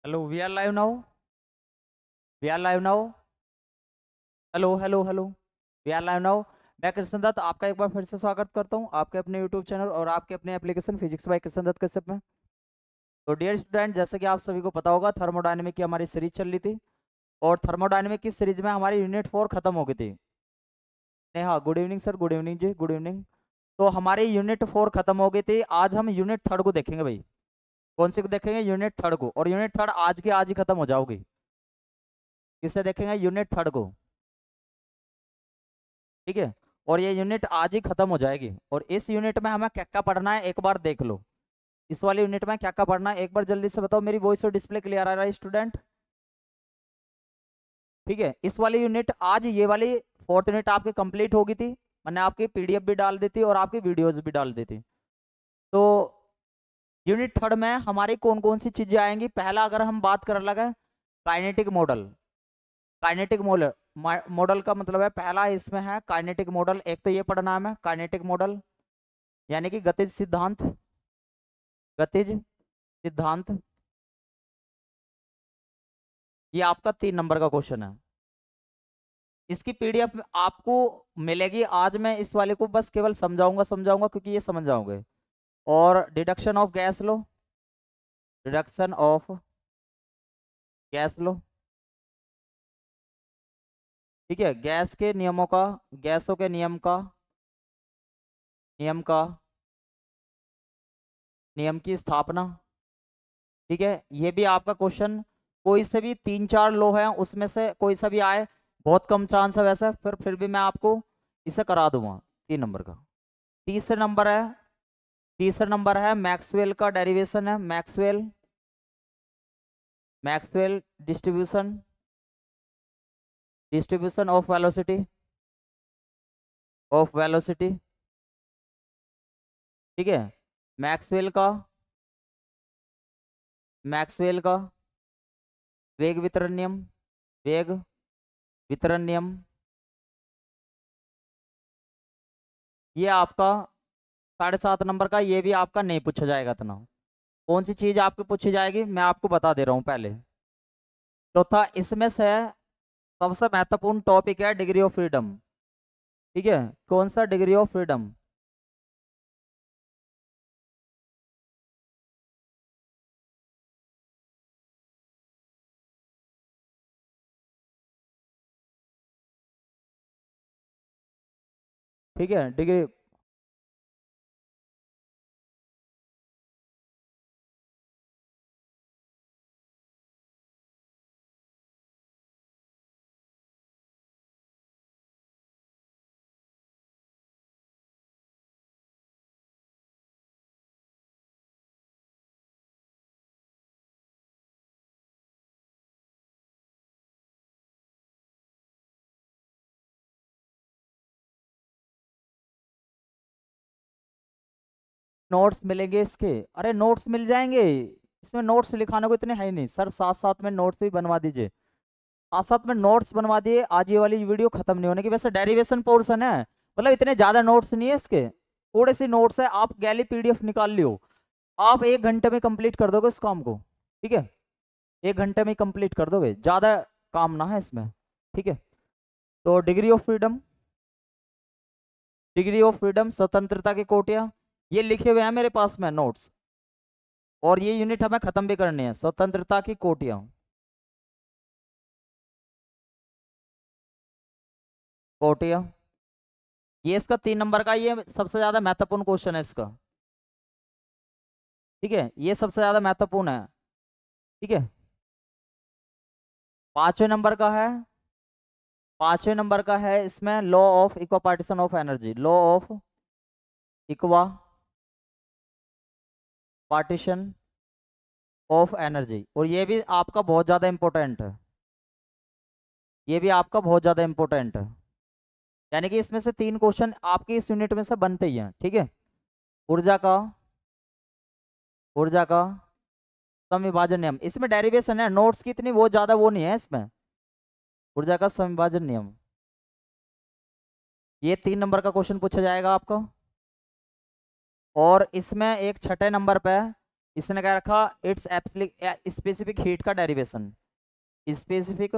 Hello, we are live now. We are live now. Hello hello hello. We are live now. मैं कृष्ण दत्त आपका एक बार फिर से स्वागत करता हूं आपके अपने यूट्यूब चैनल और आपके अपने application physics by Krishna Dutt Kashyap में। तो डियर स्टूडेंट, जैसे कि आप सभी को पता होगा, थर्मोडायनेमिक की हमारी सीरीज चल रही थी और थर्मोडायनेमिक की सीरीज में हमारी यूनिट 4 खत्म हो गई थी। Neha, good evening sir. Good evening जी, गुड इवनिंग। तो हमारी यूनिट 4 खत्म हो गई थी। आज हम यूनिट 3 को देखेंगे भाई। कौन सी को देखेंगे? यूनिट 3 को। और यूनिट 3 आज की आज ही खत्म हो जाओगी। किससे देखेंगे? यूनिट 3 को। ठीक है। और ये यूनिट आज ही खत्म हो जाएगी। और इस यूनिट में हमें क्या क्या पढ़ना है एक बार देख लो। इस वाली यूनिट में क्या क्या पढ़ना है एक बार जल्दी से बताओ। मेरी वॉइस और डिस्प्ले क्लियर आ रहा है स्टूडेंट? ठीक है। इस वाली यूनिट आज ये वाली 4th यूनिट आपकी कंप्लीट होगी थी। मैंने आपकी पीडीएफ भी डाल दी थी और आपकी वीडियोज भी डाल दी थी। तो यूनिट 3 में हमारी कौन कौन सी चीजें आएंगी? पहला अगर हम बात कर लगे, kinetic model. Kinetic model. Model का मतलब है, पहला इसमें है काइनेटिक मॉडल। एक तो ये पढ़ना है हमें काइनेटिक मॉडल, यानी कि गतिज सिद्धांत। गतिज सिद्धांत, ये आपका 3 नंबर का क्वेश्चन है। इसकी पीडीएफ आपको मिलेगी। आज मैं इस वाले को बस केवल समझाऊंगा समझाऊंगा क्योंकि ये समझ जाओगे। और deduction of gas law, deduction of gas law. ठीक है। गैस के नियमों का, गैसों के नियम का नियम की स्थापना। ठीक है। ये भी आपका क्वेश्चन, कोई से भी 3-4 लो है उसमें से कोई सा भी आए, बहुत कम चांस है वैसे, फिर भी मैं आपको इसे करा दूंगा 3 नंबर का। तीसरे नंबर है, तीसरा नंबर है मैक्सवेल का डेरिवेशन है। Maxwell, Maxwell distribution, distribution of velocity, of velocity. ठीक है। मैक्सवेल का, मैक्सवेल का वेग वितरण नियम, वेग वितरण नियम। ये आपका 7.5 नंबर का, ये भी आपका नहीं पूछा जाएगा इतना। कौन सी चीज आपकी पूछी जाएगी मैं आपको बता दे रहा हूँ पहले। चौथा इसमें से सबसे महत्वपूर्ण टॉपिक है डिग्री ऑफ फ्रीडम। ठीक है। कौन सा? Degree of freedom. ठीक है। डिग्री, नोट्स मिलेंगे इसके? अरे नोट्स मिल जाएंगे। इसमें नोट्स लिखाने को इतने है ही नहीं सर। साथ साथ में नोट्स भी बनवा दीजिए। साथ साथ में नोट्स बनवा दिए। आज ये वाली वीडियो खत्म नहीं होने की। वैसे डेरिवेशन पोर्शन है, मतलब इतने ज्यादा नोट्स नहीं है इसके, थोड़े से नोट्स है। आप गैली पीडीएफ निकाल लियो। आप 1 घंटे में कंप्लीट कर दोगे इस काम को। ठीक है। 1 घंटे में कंप्लीट कर दोगे, ज्यादा काम ना है इसमें। ठीक है। तो degree of freedom, degree of freedom, स्वतंत्रता की कोटियां, ये लिखे हुए हैं मेरे पास में नोट्स। और ये यूनिट हमें खत्म भी करनी है, स्वतंत्रता की कोटियां, कोटियां। ये इसका 3 नंबर का, ये सबसे ज्यादा महत्वपूर्ण क्वेश्चन है इसका। ठीक है। ये सबसे ज्यादा महत्वपूर्ण है। ठीक है। 5वें नंबर का है, 5वें नंबर का है इसमें law of इक्वा partition of energy, law of इक्वा partition of energy. और ये भी आपका बहुत ज्यादा इंपॉर्टेंट है। ये भी आपका बहुत ज्यादा इंपॉर्टेंट है। यानी कि इसमें से 3 क्वेश्चन आपके इस यूनिट में से बनते ही हैं। ठीक है। ऊर्जा का, ऊर्जा का समविभाजन नियम, इसमें डेरिवेशन है। नोट्स की इतनी वो ज्यादा वो नहीं है इसमें। ऊर्जा का समविभाजन नियम, ये 3 नंबर का क्वेश्चन पूछा जाएगा आपको। और इसमें एक 6ठे नंबर पे इसने क्या रखा, इट्स स्पेसिफिक हीट का derivation, specific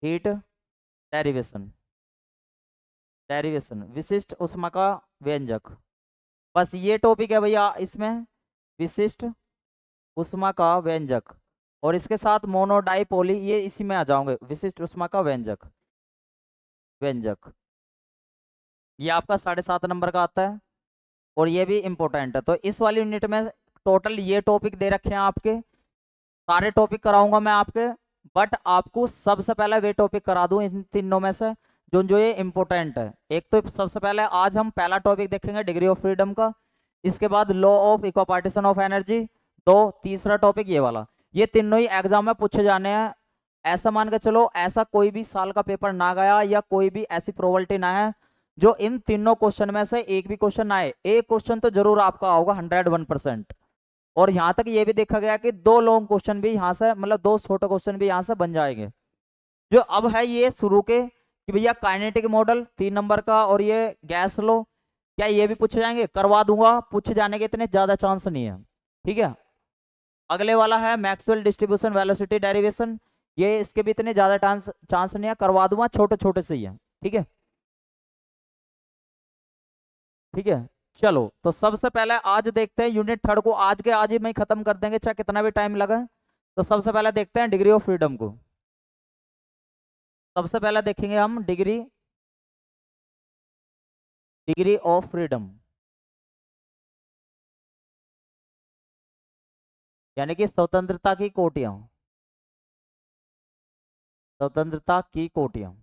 heat derivation, derivation विशिष्ट ऊष्मा का व्यंजक। बस ये टॉपिक है भैया इसमें, विशिष्ट ऊष्मा का व्यंजक, और इसके साथ मोनोडाइपोली, ये इसी में आ जाओगे, विशिष्ट ऊष्मा का व्यंजक, व्यंजक ये आपका 7.5 नंबर का आता है, और ये भी इंपॉर्टेंट है। तो इस वाली यूनिट में टोटल ये टॉपिक दे रखे हैं आपके, सारे टॉपिक कराऊंगा मैं आपके, बट आपको सबसे पहले वे टॉपिक करा दूं इन तीनों में से जो जो ये इंपॉर्टेंट है। एक तो सबसे पहले आज हम पहला टॉपिक देखेंगे डिग्री ऑफ फ्रीडम का, इसके बाद law of equipartition of energy, दो तीसरा टॉपिक ये वाला। ये तीनों ही एग्जाम में पूछे जाने हैं। ऐसा मान के चलो, ऐसा कोई भी साल का पेपर ना गया या कोई भी ऐसी प्रोबेबिलिटी ना है जो इन तीनों क्वेश्चन में से एक भी क्वेश्चन ना आए। एक क्वेश्चन तो जरूर आपका होगा 101%। और यहाँ तक ये भी देखा गया कि 2 लॉन्ग क्वेश्चन भी यहाँ से, मतलब 2 छोटे क्वेश्चन भी यहाँ से बन जाएंगे। जो अब है ये शुरू के कि भैया काइनेटिक मॉडल 3 नंबर का, और ये गैस लो, क्या ये भी पूछे जाएंगे? करवा दूंगा, पूछे जाने के इतने ज्यादा चांस नहीं है, ठीक है। अगले वाला है मैक्सवेल डिस्ट्रीब्यूशन वेलोसिटी डेरिवेशन, ये इसके भी इतने ज्यादा चांस नहीं है, करवा दूंगा, छोटे छोटे से ही है, ठीक है, ठीक है। चलो तो सबसे पहले आज देखते हैं यूनिट 3 को, आज के आज ही मैं खत्म कर देंगे चाहे कितना भी टाइम लगे। तो सबसे पहले देखते हैं डिग्री ऑफ फ्रीडम को। सबसे पहले देखेंगे हम डिग्री, डिग्री ऑफ फ्रीडम, यानी कि स्वतंत्रता की कोटियां, स्वतंत्रता की कोटियां,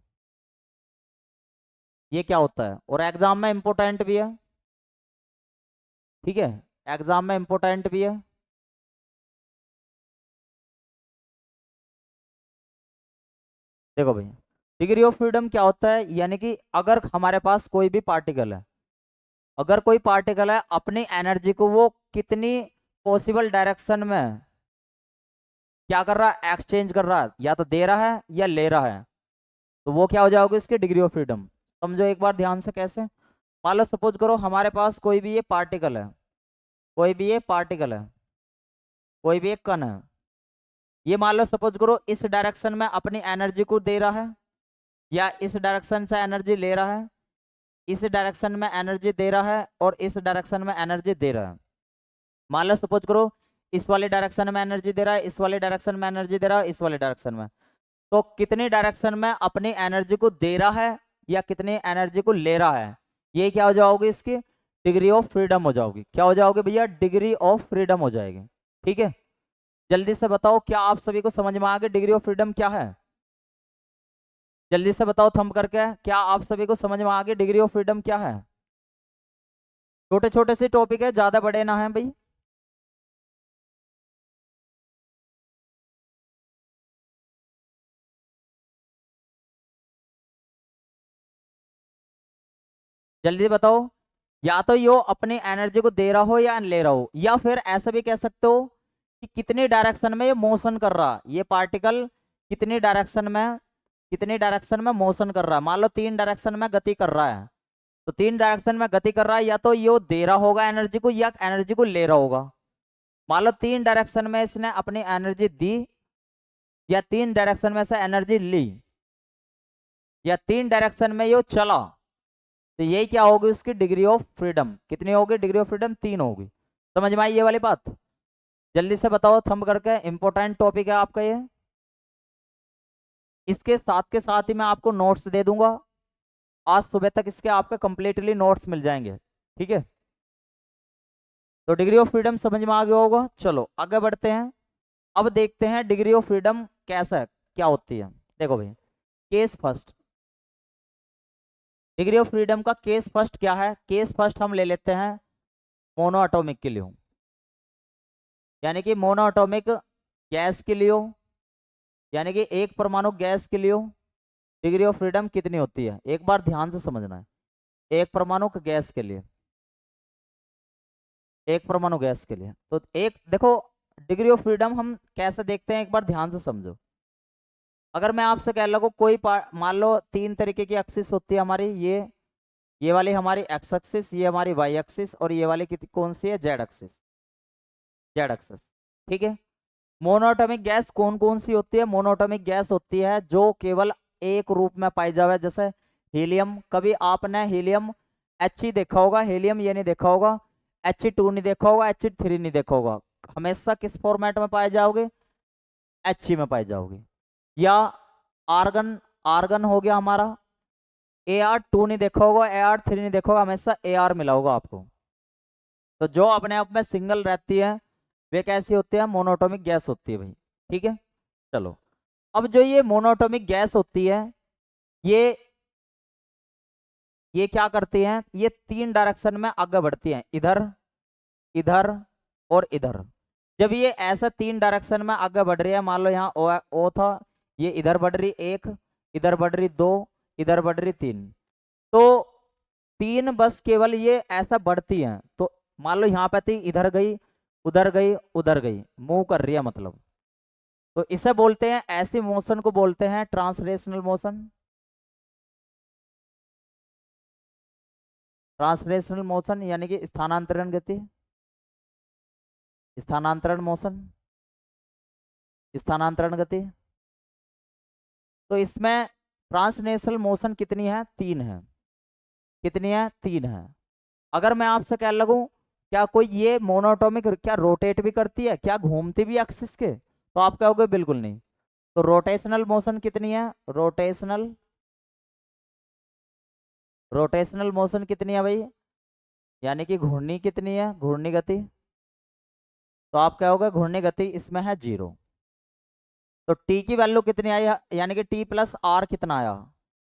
ये क्या होता है, और एग्जाम में इंपॉर्टेंट भी है, ठीक है, एग्जाम में इंपॉर्टेंट भी है। देखो भैया, डिग्री ऑफ फ्रीडम क्या होता है, यानी कि अगर हमारे पास कोई भी पार्टिकल है, अगर कोई पार्टिकल है, अपनी एनर्जी को वो कितनी पॉसिबल डायरेक्शन में क्या कर रहा है, एक्सचेंज कर रहा है, या तो दे रहा है या ले रहा है, तो वो क्या हो जाओगे इसकी डिग्री ऑफ फ्रीडम। समझो एक बार ध्यान से कैसे। मान लो सपोज करो हमारे पास कोई भी ये पार्टिकल है, कोई भी ये पार्टिकल है, कोई भी एक कण है, ये मान लो सपोज करो इस डायरेक्शन में अपनी एनर्जी को दे रहा है, या इस डायरेक्शन से एनर्जी ले रहा है, इस डायरेक्शन में एनर्जी दे रहा है, और इस डायरेक्शन में एनर्जी दे रहा है। मान लो सपोज करो इस वाले डायरेक्शन में एनर्जी दे रहा है, इस वाले डायरेक्शन में एनर्जी दे रहा है, इस वाले डायरेक्शन में, तो कितनी डायरेक्शन में अपनी एनर्जी को दे रहा है या कितनी एनर्जी को ले रहा है, ये क्या हो जाओगी इसकी डिग्री ऑफ फ्रीडम हो जाओगी। क्या हो जाओगे भैया, डिग्री ऑफ फ्रीडम हो जाएगी, ठीक है। जल्दी से बताओ क्या आप सभी को समझ में आ गया डिग्री ऑफ फ्रीडम क्या है? जल्दी से बताओ थंब करके, क्या आप सभी को समझ में आ गया डिग्री ऑफ फ्रीडम क्या है? छोटे छोटे से टॉपिक है, ज्यादा बड़े ना है भाई। जल्दी बताओ, या तो यो अपनी एनर्जी को दे रहा हो या ले रहा हो, या फिर ऐसा भी कह सकते हो कि कितनी डायरेक्शन में ये मोशन कर रहा, ये पार्टिकल कितनी डायरेक्शन में, कितनी डायरेक्शन में मोशन कर रहा है। मान लो 3 डायरेक्शन में गति कर रहा है, तो 3 डायरेक्शन में गति कर रहा है, या तो ये दे रहा होगा एनर्जी को या एनर्जी को ले रहा होगा। मान लो 3 डायरेक्शन में इसने अपनी एनर्जी दी, या 3 डायरेक्शन में से एनर्जी ली, या 3 डायरेक्शन में ये चला, तो यही क्या होगी उसकी डिग्री ऑफ फ्रीडम। कितनी होगी डिग्री ऑफ फ्रीडम? 3 होगी। समझ में आई ये वाली बात? जल्दी से बताओ थंब करके, इंपॉर्टेंट टॉपिक है आपका ये। इसके साथ के साथ ही मैं आपको नोट्स दे दूंगा, आज सुबह तक इसके आपके कंप्लीटली नोट्स मिल जाएंगे, ठीक है। तो डिग्री ऑफ फ्रीडम समझ में आ गया होगा। चलो आगे बढ़ते हैं, अब देखते हैं डिग्री ऑफ फ्रीडम कैसा है, क्या होती है। देखो भाई, case first, degree of freedom का केस फर्स्ट क्या है। केस फर्स्ट हम ले लेते हैं मोनो एटॉमिक के लिए, यानी कि मोनो एटॉमिक गैस के लिए, यानी कि एक परमाणु गैस के लिए डिग्री ऑफ फ्रीडम कितनी होती है, एक बार ध्यान से समझना है। एक परमाणु गैस के लिए, एक परमाणु गैस के लिए, तो एक देखो डिग्री ऑफ फ्रीडम हम कैसे देखते हैं, एक बार ध्यान से समझो। अगर मैं आपसे कह लगू कोई मान लो 3 तरीके की एक्सिस होती है हमारी, ये वाली हमारी एक्स एक्सिस, ये हमारी वाई एक्सिस, और ये वाली कौन सी है, जेड एक्सिस। Z access. ठीक है। मोनोएटॉमिक गैस कौन कौन सी होती है? मोनोएटॉमिक गैस होती है जो केवल एक रूप में पाई जावे, जैसे हीलियम। कभी आपने हीलियम एच ही देखा होगा, हीलियम ये नहीं देखा होगा, He2 नहीं देखा होगा, He3 नहीं देखा होगा। हमेशा किस फॉर्मेट में पाए जाओगे? एच ही में पाए जाओगे। या आर्गन, आर्गन हो गया हमारा, Ar2 नहीं देखा होगा, Ar3 नहीं देखा होगा, हमेशा Ar मिला होगा आपको। तो जो अपने आप में सिंगल रहती है वे कैसी होती है? मोनोएटॉमिक गैस होती है भाई। ठीक है। चलो, अब जो ये मोनोएटॉमिक गैस होती है, ये ये क्या करती हैं? ये तीन डायरेक्शन में आगे बढ़ती हैं, इधर, इधर और इधर। जब ये ऐसा तीन डायरेक्शन में आगे बढ़ रही है, मान लो यहाँ ओ था, ये इधर बढ़ रही एक, इधर बढ़ रही दो, इधर बढ़ रही तीन। तो तीन बस केवल ये ऐसा बढ़ती हैं। तो मान लो यहाँ पे थी, इधर गई, उधर गई, उधर गई, मूव कर रही है मतलब। तो इसे बोलते हैं, ऐसी मोशन को बोलते हैं ट्रांसलेशनल मोशन। ट्रांसलेशनल मोशन यानी कि स्थानांतरण गति, स्थानांतरण मोशन, स्थानांतरण गति। तो इसमें ट्रांसलेशनल मोशन कितनी है? तीन है। कितनी है? तीन है। अगर मैं आपसे कह लगूं, क्या कोई ये मोनोटॉमिक क्या रोटेट भी करती है, क्या घूमती भी एक्सिस के? तो आप कहोगे बिल्कुल नहीं। तो रोटेशनल मोशन कितनी है? रोटेशनल, रोटेशनल मोशन कितनी है भाई? यानी कि घूर्णी कितनी है? घूर्णी गति। तो आप कहोगे घूर्णी गति इसमें है 0। तो टी की वैल्यू कितनी आई? यानी कि टी प्लस आर कितना आया?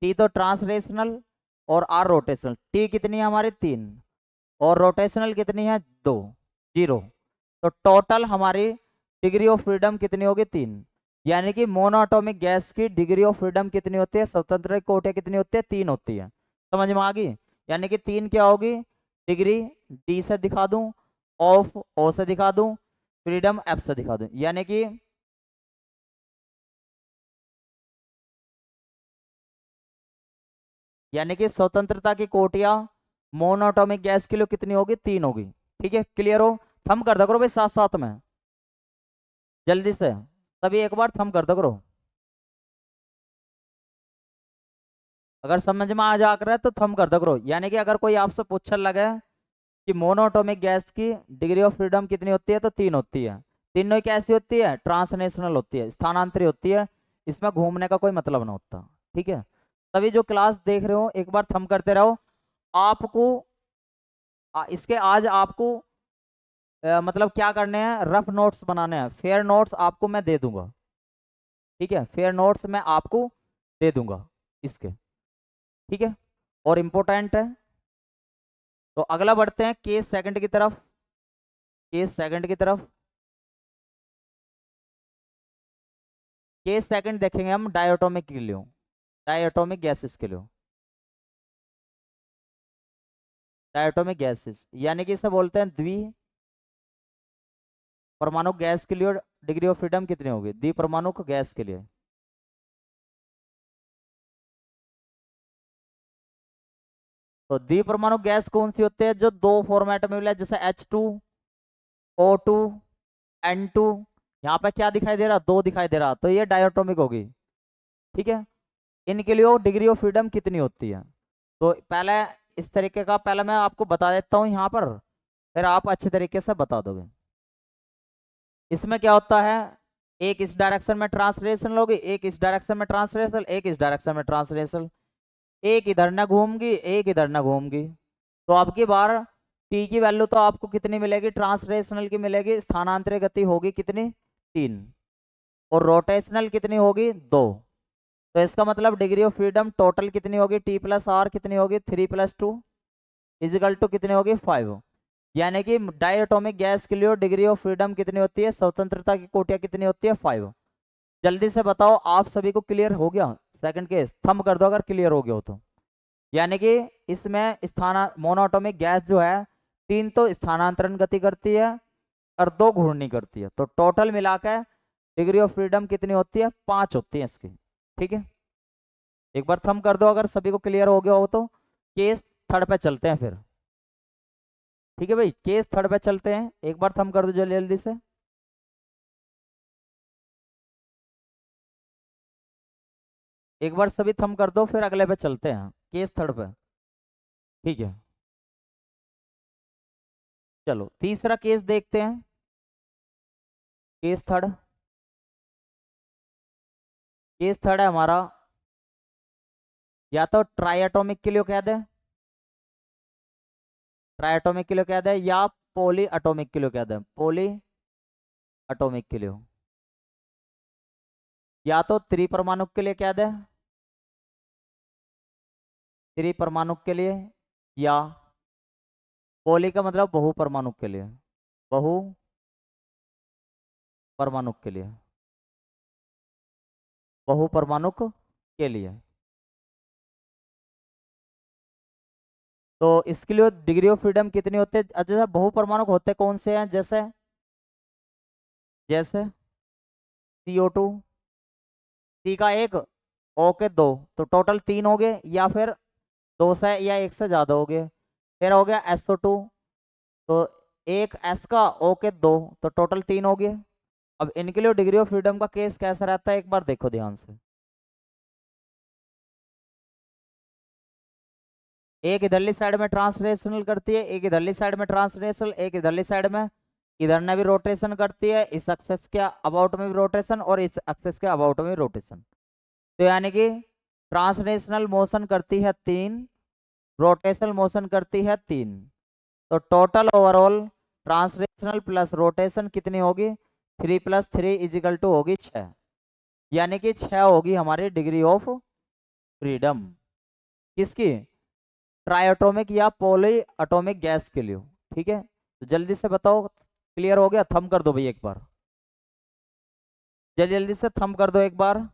टी तो ट्रांसलेशनल और आर रोटेशनल। टी कितनी है हमारी? 3। और रोटेशनल कितनी है? 2, 0। तो टोटल हमारी डिग्री ऑफ फ्रीडम कितनी होगी? 3। यानी कि मोनोएटॉमिक गैस की डिग्री ऑफ फ्रीडम कितनी होती है? स्वतंत्र कोटियां कितनी होती है? 3 होती है। समझ में आ गई? यानी कि 3 क्या होगी? डिग्री डी से दिखा दूं, ऑफ ओ से दिखा दूं, फ्रीडम एफ से दिखा दूं। यानी कि स्वतंत्रता की कोटियां मोनोएटॉमिक गैस के लिए कितनी होगी? 3 होगी। ठीक है, क्लियर हो? थम कर दो करो भाई साथ साथ में, जल्दी से सभी एक बार थम कर दो करो। अगर समझ में आ जा रहा है तो थम कर दो करो। यानी कि अगर कोई आपसे पूछने लगे कि मोनोएटॉमिक गैस की डिग्री ऑफ फ्रीडम कितनी होती है, तो 3 होती है। तीनों ही कैसी होती है? ट्रांसनेशनल होती है, स्थानांतरित होती है। इसमें घूमने का कोई मतलब ना होता। ठीक है। तभी जो क्लास देख रहे हो एक बार थम करते रहो। आपको इसके आज आपको मतलब क्या करने हैं? रफ नोट्स बनाने हैं। फेयर नोट्स आपको मैं दे दूंगा। ठीक है, फेयर नोट्स मैं आपको दे दूंगा इसके। ठीक है, और इम्पोर्टेंट है। तो अगला बढ़ते हैं केस सेकंड की तरफ। केस सेकंड की तरफ, केस सेकंड देखेंगे हम डायटोमिक के लिए, डायटोमिक गैसेस के लिए। डायटोमिक गैसेस यानी कि इसे बोलते हैं द्वि परमाणु गैस के लिए डिग्री ऑफ फ्रीडम कितनी होगी? द्वि परमाणु गैस के लिए। तो द्वि परमाणु गैस कौन सी होती है? जो दो फॉर्मेट में मिला है, जैसे H2O2 N2। यहाँ पे क्या दिखाई दे रहा? 2 दिखाई दे रहा, तो ये डायटोमिक होगी। ठीक है। इनके लिए डिग्री ऑफ फ्रीडम कितनी होती है? तो पहले इस तरीके का पहले मैं आपको बता देता हूँ यहाँ पर, फिर आप अच्छे तरीके से बता दोगे। इसमें क्या होता है? एक इस डायरेक्शन में ट्रांसलेशन होगी, एक इस डायरेक्शन में ट्रांसलेशन, एक इस डायरेक्शन में ट्रांसलेशन। एक इधर ना घूमगी, एक इधर ना घूमगी। तो अब की बार टी की वैल्यू तो आपको कितनी मिलेगी? ट्रांसलेशनल की मिलेगी। स्थानांतरित गति होगी कितनी? 3। और रोटेशनल कितनी होगी? 2। तो इसका मतलब डिग्री ऑफ फ्रीडम टोटल कितनी होगी? टी प्लस आर कितनी होगी? 3+2 इजिकल टू कितनी होगी? 5। यानी कि डायटोमिक गैस के लिए डिग्री ऑफ फ्रीडम कितनी होती है? स्वतंत्रता की कोटियां कितनी होती है? 5। जल्दी से बताओ, आप सभी को क्लियर हो गया? सेकंड केस थंब कर दो अगर क्लियर हो गया हो तो। यानी कि इसमें स्थाना मोनोएटॉमिक गैस जो है, 3 तो स्थानांतरण गति करती है और 2 घूर्णी करती है। तो टोटल मिलाकर डिग्री ऑफ फ्रीडम कितनी होती है? 5 होती है इसकी। ठीक है, एक बार थंब कर दो अगर सभी को क्लियर हो गया हो तो। केस थर्ड पे चलते हैं फिर। ठीक है भाई, केस थर्ड पे चलते हैं। एक बार थम कर दो जल्दी जल्दी से। एक बार सभी थम कर दो, फिर अगले पे चलते हैं, केस थर्ड पे। ठीक है, चलो तीसरा केस देखते हैं। केस थर्ड, केस थर्ड है हमारा, या तो ट्राई एटॉमिक के लिए कह दे, ट्राई एटॉमिक के लिए कह दे, या पॉली एटॉमिक के लिए कह दे, पॉली एटॉमिक के लिए, या तो त्रिपरमाणु के लिए कह दे, त्रिपरमाणु के लिए, या पॉली का मतलब बहु परमाणु के लिए, बहु परमाणु के लिए, बहु परमाणु के लिए। तो इसके लिए डिग्री ऑफ फ्रीडम कितनी होते हैं? अच्छा, बहु परमाणु होते कौन से हैं? जैसे जैसे CO2, सी का एक, O के दो, तो टोटल तीन हो गए, या फिर दो से या एक से ज्यादा हो गए। फिर हो गया SO2, तो एक S का, O के दो, तो टोटल तीन हो गए। अब इनके लिए डिग्री ऑफ फ्रीडम का केस कैसा रहता है, एक बार देखो ध्यान से। एक इधरली साइड में ट्रांसलेशनल करती है, एक इधरली साइड में ट्रांसलेशनल, एक इधरली साइड में, इधर ने भी रोटेशन करती है, इस एक्सेस के अबाउट में भी रोटेशन और इस एक्सेस के अबाउट में भी रोटेशन। तो यानी कि ट्रांसलेशनल मोशन करती है तीन, रोटेशनल मोशन करती है तीन, तो total overall translational plus rotation कितनी होगी? 3 + 3 = होगी 6, यानी कि 6 होगी हमारी डिग्री ऑफ फ्रीडम। किसकी? ट्राइएटॉमिक या पॉली एटॉमिक गैस के लिए। ठीक है, तो जल्दी से बताओ, क्लियर हो गया? थम कर दो भाई एक बार, जल्दी जल्दी से थम कर दो एक बार।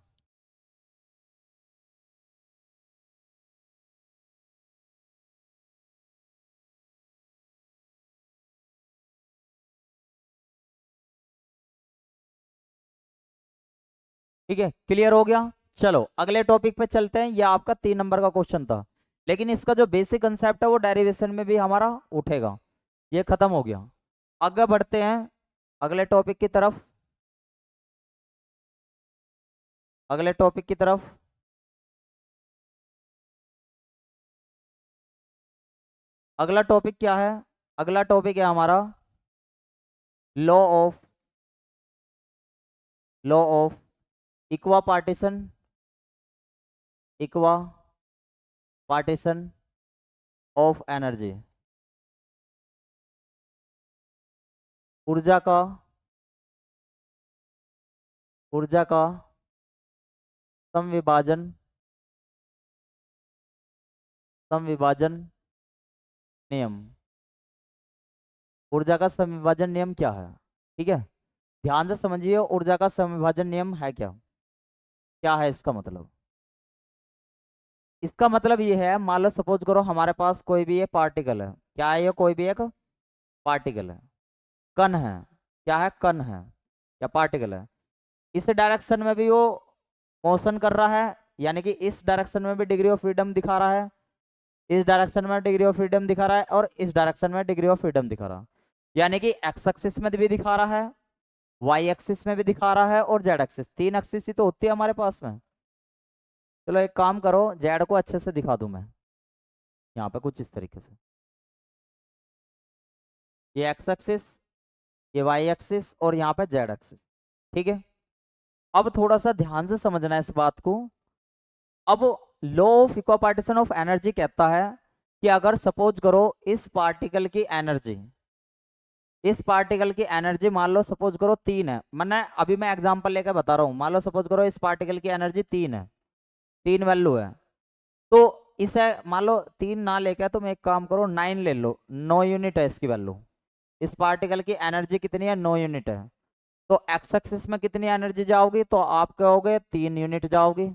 ठीक है, क्लियर हो गया। चलो अगले टॉपिक पे चलते हैं। ये आपका 3 नंबर का क्वेश्चन था, लेकिन इसका जो बेसिक कंसेप्ट है वो डेरिवेशन में भी हमारा उठेगा। ये खत्म हो गया। आगे बढ़ते हैं अगले टॉपिक की तरफ, अगले टॉपिक की तरफ। अगला टॉपिक क्या है? अगला टॉपिक है हमारा law of, law of इक्वा partition, इक्वा partition of energy. ऊर्जा का, ऊर्जा का समविभाजन, समविभाजन नियम। ऊर्जा का समविभाजन नियम क्या है? ठीक है, ध्यान से समझिए, ऊर्जा का समविभाजन नियम है क्या? क्या है इसका मतलब? इसका मतलब ये है, मान लो सपोज करो हमारे पास कोई भी ये पार्टिकल है। क्या है ये? कोई भी एक पार्टिकल है, कण है। क्या है? कण है या पार्टिकल है। इस डायरेक्शन में भी वो मोशन कर रहा है, यानी कि इस डायरेक्शन में भी डिग्री ऑफ फ्रीडम दिखा रहा है, इस डायरेक्शन में डिग्री ऑफ फ्रीडम दिखा रहा है, और इस डायरेक्शन में डिग्री ऑफ फ्रीडम दिखा रहा है। यानी कि एक्स एक्सिस में भी दिखा रहा है, वाई एक्सिस में भी दिखा रहा है, और जेड एक्सिस, 3 एक्सिस ही तो होती है हमारे पास में। चलो एक काम करो, जेड को अच्छे से दिखा दूं मैं यहाँ पे कुछ इस तरीके से। ये एक्स एक्सिस, ये वाई एक्सिस, और यहाँ पे जेड एक्सिस। ठीक है, अब थोड़ा सा ध्यान से समझना है इस बात को। अब लॉ ऑफ इक्वापार्टीशन ऑफ एनर्जी कहता है कि अगर सपोज करो इस पार्टिकल की एनर्जी, इस पार्टिकल की एनर्जी मान लो सपोज करो 3 है, मैं एग्जांपल लेकर बता रहा हूँ। मान लो सपोज करो इस पार्टिकल की एनर्जी 3 है, 3 वैल्यू है। तो इसे मान लो 3 ना लेकर तुम एक काम करो, 9 ले लो, 9 यूनिट है इसकी वैल्यू। इस पार्टिकल की एनर्जी कितनी है? 9 यूनिट है। तो एक्स एक्सिस में कितनी एनर्जी जाओगी? तो आप कहोगे 3 यूनिट जाओगी।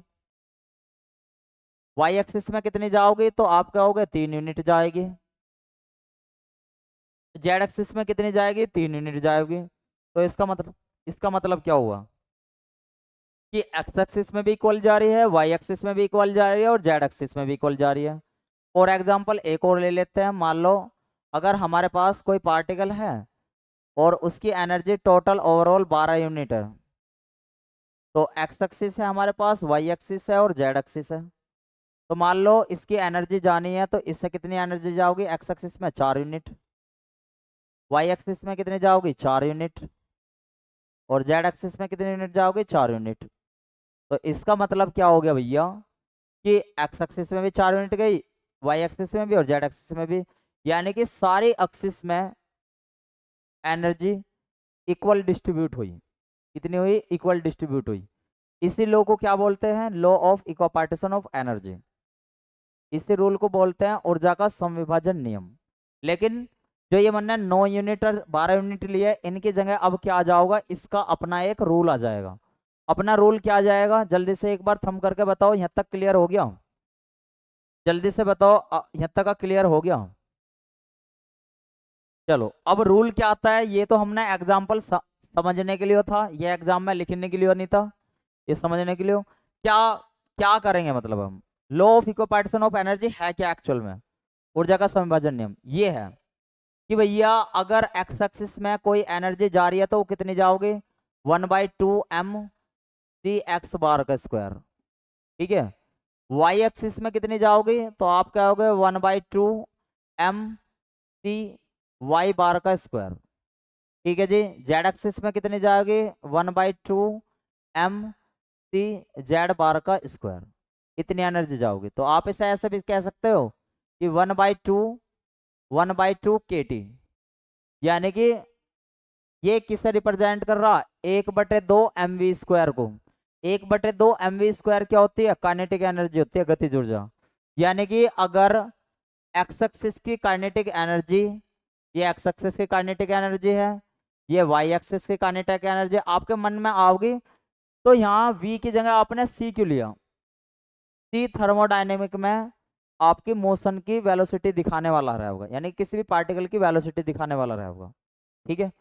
वाई एक्सिस में कितनी जाओगी? तो आप कहोगे 3 यूनिट जाएगी। जेड एक्सिस में कितनी जाएगी? 3 यूनिट जाएगी। तो इसका मतलब क्या हुआ कि एक्स एक्सिस में भी इक्वल जा रही है, वाई एक्सिस में भी इक्वल जा रही है, और जेड एक्सिस में भी इक्वल जा रही है। फॉर एग्जाम्पल एक और ले लेते हैं। मान लो अगर हमारे पास कोई पार्टिकल है और उसकी एनर्जी टोटल ओवरऑल 12 यूनिट है, तो एक्स एक्सिस है हमारे पास, वाई एक्सिस है और जेड एक्सिस है। तो मान लो इसकी एनर्जी जानी है, तो इससे कितनी एनर्जी जाओगी, एक्स एक्सिस में 4 यूनिट, वाई एक्सिस में कितनी जाओगी, 4 यूनिट, और जेड एक्सिस में कितनी यूनिट जाओगी, 4 यूनिट। तो इसका मतलब क्या हो गया भैया कि एक्स एक्सिस में भी 4 यूनिट गई, वाई एक्सिस में भी और जेड एक्सिस में भी, यानी कि सारी एक्सिस में एनर्जी इक्वल डिस्ट्रीब्यूट हुई। कितनी हुई, इक्वल डिस्ट्रीब्यूट हुई। इसी लॉ को क्या बोलते हैं, law of equal partition of energy. इसी रूल को बोलते हैं ऊर्जा का समविभाजन नियम। लेकिन जो ये मानना 9 यूनिट और 12 यूनिट लिए, इनकी जगह अब क्या आ जाओगा, इसका अपना एक रूल आ जाएगा। अपना रूल क्या आ जाएगा, जल्दी से एक बार थंब करके बताओ, यहाँ तक क्लियर हो गया, जल्दी से बताओ, यहाँ तक का क्लियर हो गया। चलो अब रूल क्या आता है, ये तो हमने एग्जाम्पल समझने के लिए था, ये एग्जाम में लिखने के लिए नहीं था, ये समझने के लिए क्या क्या करेंगे, मतलब हम law of equal partition of energy है क्या एक्चुअल में, ऊर्जा का समविभाजन नियम ये है कि भैया अगर एक्स एक्सिस में कोई एनर्जी जा रही है तो वो कितनी जाओगे, 1/2 mc x बार का स्क्वायर, ठीक है। वाई एक्सिस में कितनी जाओगी, तो आप क्या होगे, 1/2 mc y बार का स्क्वायर, ठीक है जी। जेड एक्सिस में कितनी जाओगी, 1/2 mc z बार का स्क्वायर, इतनी एनर्जी जाओगी। तो आप इसे ऐसे भी कह सकते हो कि 1/2 यानी कि ये किसे रिप्रेजेंट कर रहा, 1/2 mv स्क्वायर को। 1/2 mv स्क्वायर क्या होती है, काइनेटिक एनर्जी होती है, गतिज ऊर्जा। यानी कि अगर एक्स एक्सिस की काइनेटिक एनर्जी, ये एक्स एक्सिस की काइनेटिक एनर्जी है, ये वाई एक्सिस की काइनेटिक एनर्जी आपके मन में आओगी, तो यहाँ वी की जगह आपने सी क्यों लिया, सी थर्मोडायनेमिक में आपकी मोशन की वेलोसिटी दिखाने वाला रहा होगा, यानी किसी भी पार्टिकल की वेलोसिटी दिखाने वाला रहा होगा, ठीक है।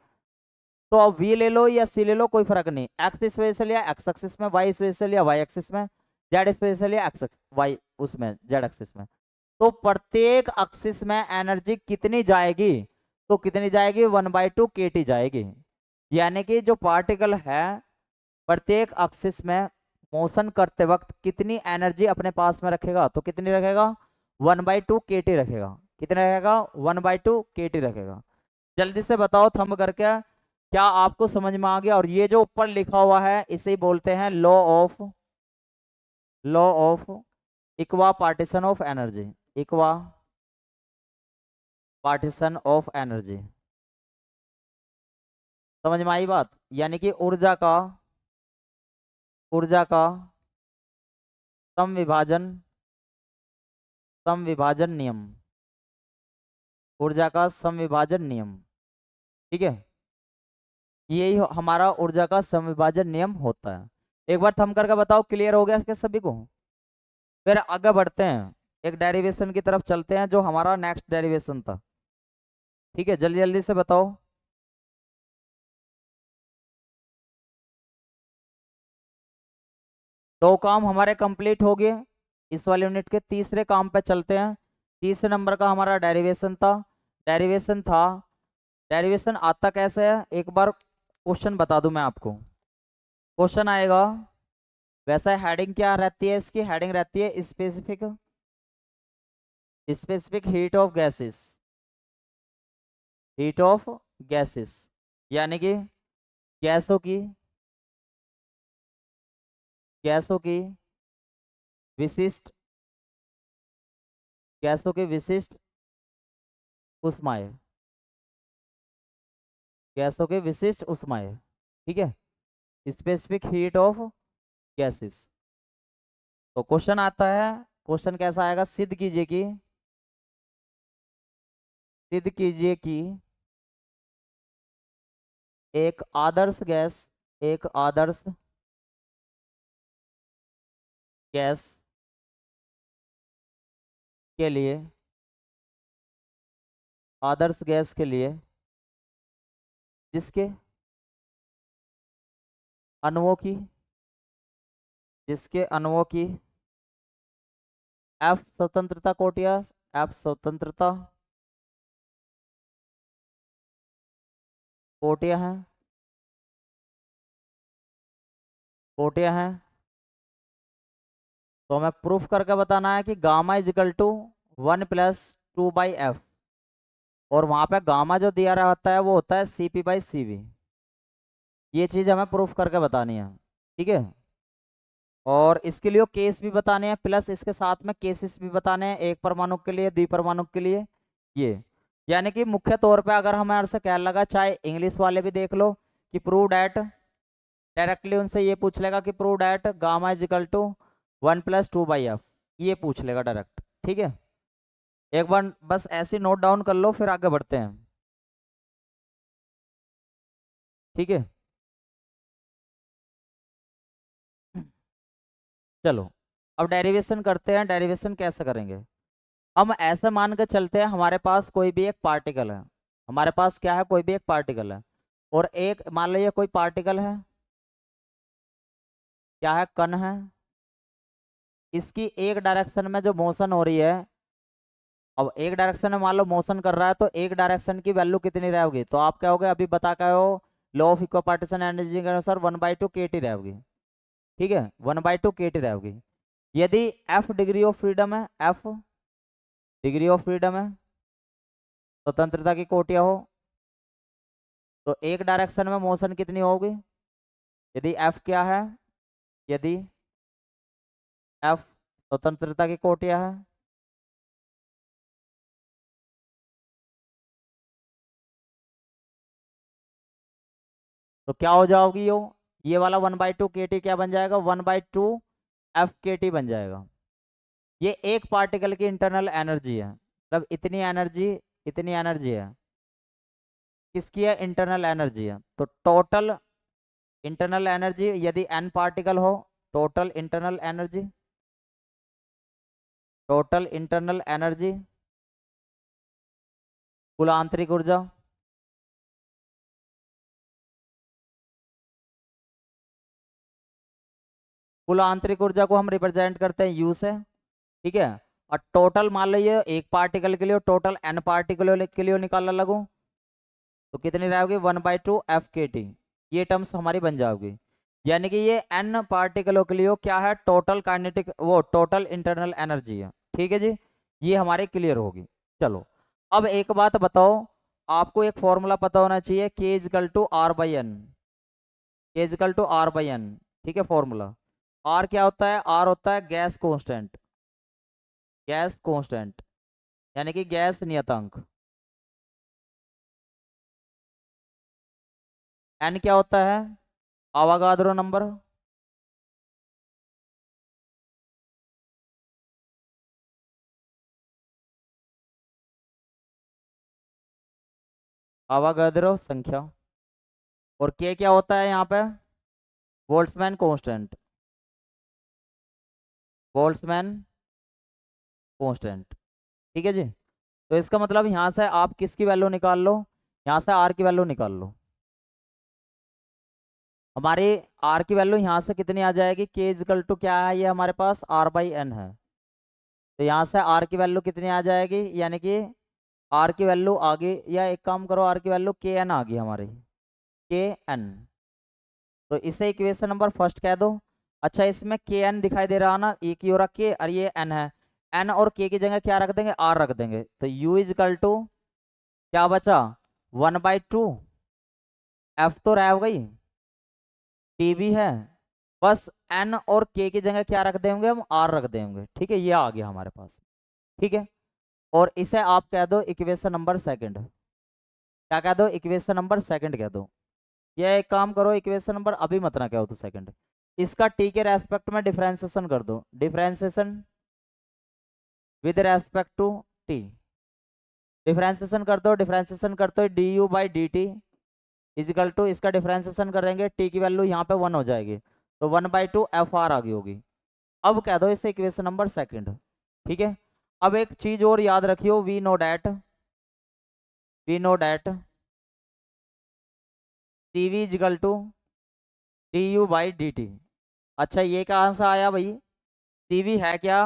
तो अब वी ले लो या सी ले लो, कोई फर्क नहीं, एक्स इस वजह से लिया एक्स एक्सिस में, वाई इस वजह से लिया वाई एक्सिस में, जेड इस वजह से लिया एक्स वाई उसमें जेड एक्सिस में। तो प्रत्येक एक्सिस में एनर्जी कितनी जाएगी, तो कितनी जाएगी, 1/2 kT जाएगी। यानी कि जो पार्टिकल है प्रत्येक एक्सिस में मोशन करते वक्त कितनी एनर्जी अपने पास में रखेगा, तो कितनी रखेगा, 1/2 kT रखेगा। कितना रखेगा, 1/2 kT रखेगा। जल्दी से बताओ थंब करके, क्या आपको समझ में आ गया। और ये जो ऊपर लिखा हुआ है इसे ही बोलते हैं law of इक्वा partition of energy, इक्वा partition of energy. समझ में आई बात, यानी कि ऊर्जा का समविभाजन समविभाजन नियम, ऊर्जा का समविभाजन नियम, ठीक है। यही हमारा ऊर्जा का समविभाजन नियम होता है। एक बार थंब करके बताओ, क्लियर हो गया क्या सभी को। फिर आगे बढ़ते हैं, एक डेरिवेशन की तरफ चलते हैं, जो हमारा नेक्स्ट डेरिवेशन था, ठीक है। जल्दी जल्दी से बताओ। दो काम हमारे कंप्लीट हो गए इस वाले यूनिट के, तीसरे काम पे चलते हैं। तीसरे नंबर का हमारा डेरिवेशन था। डेरिवेशन आता कैसे है, एक बार क्वेश्चन बता दूं मैं आपको। क्वेश्चन आएगा, वैसा हेडिंग क्या रहती है इसकी, हेडिंग रहती है specific specific heat of gases, यानी कि गैसों की गैसों की विशिष्ट गैसों की विशिष्ट ऊष्माएं, गैसों के विशिष्ट ऊष्माएं, ठीक है। Specific heat of gases. तो क्वेश्चन आता है, क्वेश्चन कैसा आएगा, सिद्ध कीजिए कि एक आदर्श गैस एक आदर्श गैस के लिए आदर्श गैस के लिए जिसके अणुओं की जिसके अणुओं की एफ स्वतंत्रता कोटिया एफ स्वतंत्रता कोटियाँ हैं, कोटियाँ हैं। तो हमें प्रूफ करके बताना है कि gamma is equal to 1+2/f, और वहां पे गामा जो दिया रहता है वो होता है CP/CV। ये चीज हमें प्रूफ करके बतानी है, ठीक है। और इसके लिए केस भी बताने हैं, प्लस इसके साथ में केसेस भी बताने हैं, एक परमाणु के लिए, द्विपरमाणु के लिए। ये यानी कि मुख्य तौर पे अगर हमारे से क्या लगा, चाहे इंग्लिश वाले भी देख लो कि प्रूव डैट, डायरेक्टली उनसे ये पूछ लेगा कि prove that gamma is equal to 1+2/f, ये पूछ लेगा डायरेक्ट, ठीक है। एक बार बस ऐसे नोट डाउन कर लो, फिर आगे बढ़ते हैं, ठीक है। चलो, अब डेरिवेशन करते हैं। डेरिवेशन कैसे करेंगे? हम ऐसे मान के चलते हैं, हमारे पास कोई भी एक पार्टिकल है। हमारे पास क्या है? कोई भी एक पार्टिकल है। और एक मान लीजिए कोई पार्टिकल है, क्या है? कण है। इसकी एक डायरेक्शन में जो मोशन हो रही है, अब एक डायरेक्शन में मान लो मोशन कर रहा है, तो एक डायरेक्शन की वैल्यू कितनी रहेगी? तो आप क्या होगे, अभी बता के हो, law of equal partition energy के अनुसार 1/2 kT रहेगी, ठीक है। 1/2 kT रहेगी। यदि F डिग्री ऑफ फ्रीडम है, F डिग्री ऑफ फ्रीडम है, स्वतंत्रता की कोटियां हो, तो एक डायरेक्शन में मोशन कितनी होगी? यदि F क्या है, यदि F स्वतंत्रता की कोटियां है, तो क्या हो जाओगी? ये वाला 1/2 kT क्या बन जाएगा? 1/2 FKT बन जाएगा। ये एक पार्टिकल की इंटरनल एनर्जी है, मतलब इतनी एनर्जी है। किसकी है? इंटरनल एनर्जी है। तो टोटल इंटरनल एनर्जी, यदि n पार्टिकल हो, total internal energy, total internal energy, कुल आंतरिक ऊर्जा, कुल आंतरिक ऊर्जा को हम रिप्रेजेंट करते हैं U से, ठीक है। और टोटल मान लीजिए एक पार्टिकल के लिए, टोटल n पार्टिकल के लिए निकालना लगूं, तो कितनी रहेगी? 1/2 FKT। ये टर्म्स हमारी बन जाओगी। यानी कि ये n पार्टिकलों के लिए क्या है? टोटल काइनेटिक, वो टोटल इंटरनल एनर्जी है, ठीक है जी। ये हमारे क्लियर होगी। चलो, अब एक बात बताओ, आपको एक फॉर्मूला पता होना चाहिए, K = R/N, K = R/N, ठीक है। फॉर्मूला R क्या होता है? R होता है गैस कांस्टेंट, गैस कांस्टेंट, यानी कि गैस नियतांक। N क्या होता है? आवागाद्रो नंबर, आवागाद्रो संख्या। और K क्या होता है यहाँ पे? बोल्ट्जमैन कांस्टेंट, बोल्ट्जमैन कांस्टेंट, ठीक है जी। तो इसका मतलब यहाँ से आप किसकी वैल्यू निकाल लो? यहाँ से R की वैल्यू निकाल लो। हमारी R की वैल्यू यहाँ से कितनी आ जाएगी? K = क्या है? ये हमारे पास R/N है। तो यहाँ से R की वैल्यू कितनी आ जाएगी? यानी कि R की वैल्यू आ गई, या एक काम करो, R की वैल्यू KN आ गई हमारी, KN। तो इसे इक्वेशन नंबर फर्स्ट कह दो। अच्छा, इसमें KN दिखाई दे रहा ना, एक ही हो रहा K और ये N है। N और K की जगह क्या रख देंगे? R रख देंगे। तो U = क्या बचा? 1/2, F तो रह गई, T भी है, बस N और K की जगह क्या रख देंगे? हम R रख देंगे, ठीक है। ये आ गया हमारे पास, ठीक है। और इसे आप कह दो इक्वेशन नंबर सेकंड। क्या कह दो? इक्वेशन नंबर सेकंड कह दो। ये एक काम करो, इक्वेशन नंबर अभी मत ना कहो तो सेकंड, इसका टी के रेस्पेक्ट में डिफरेंशिएशन कर दो, differentiation with respect to T. Differentiation कर दो, डिफरेंशिएशन करते हो du/dt इजिकल टू, इसका डिफरेंशिएशन करेंगे, टी की वैल्यू यहाँ पे 1 हो जाएगी, तो 1/2 FR आ गई होगी। अब कह दो इसे इक्वेशन नंबर सेकंड, ठीक है। अब एक चीज और याद रखियो, we know that CV equal to du/dt। अच्छा, ये कहाँ से आया भाई? CV है क्या?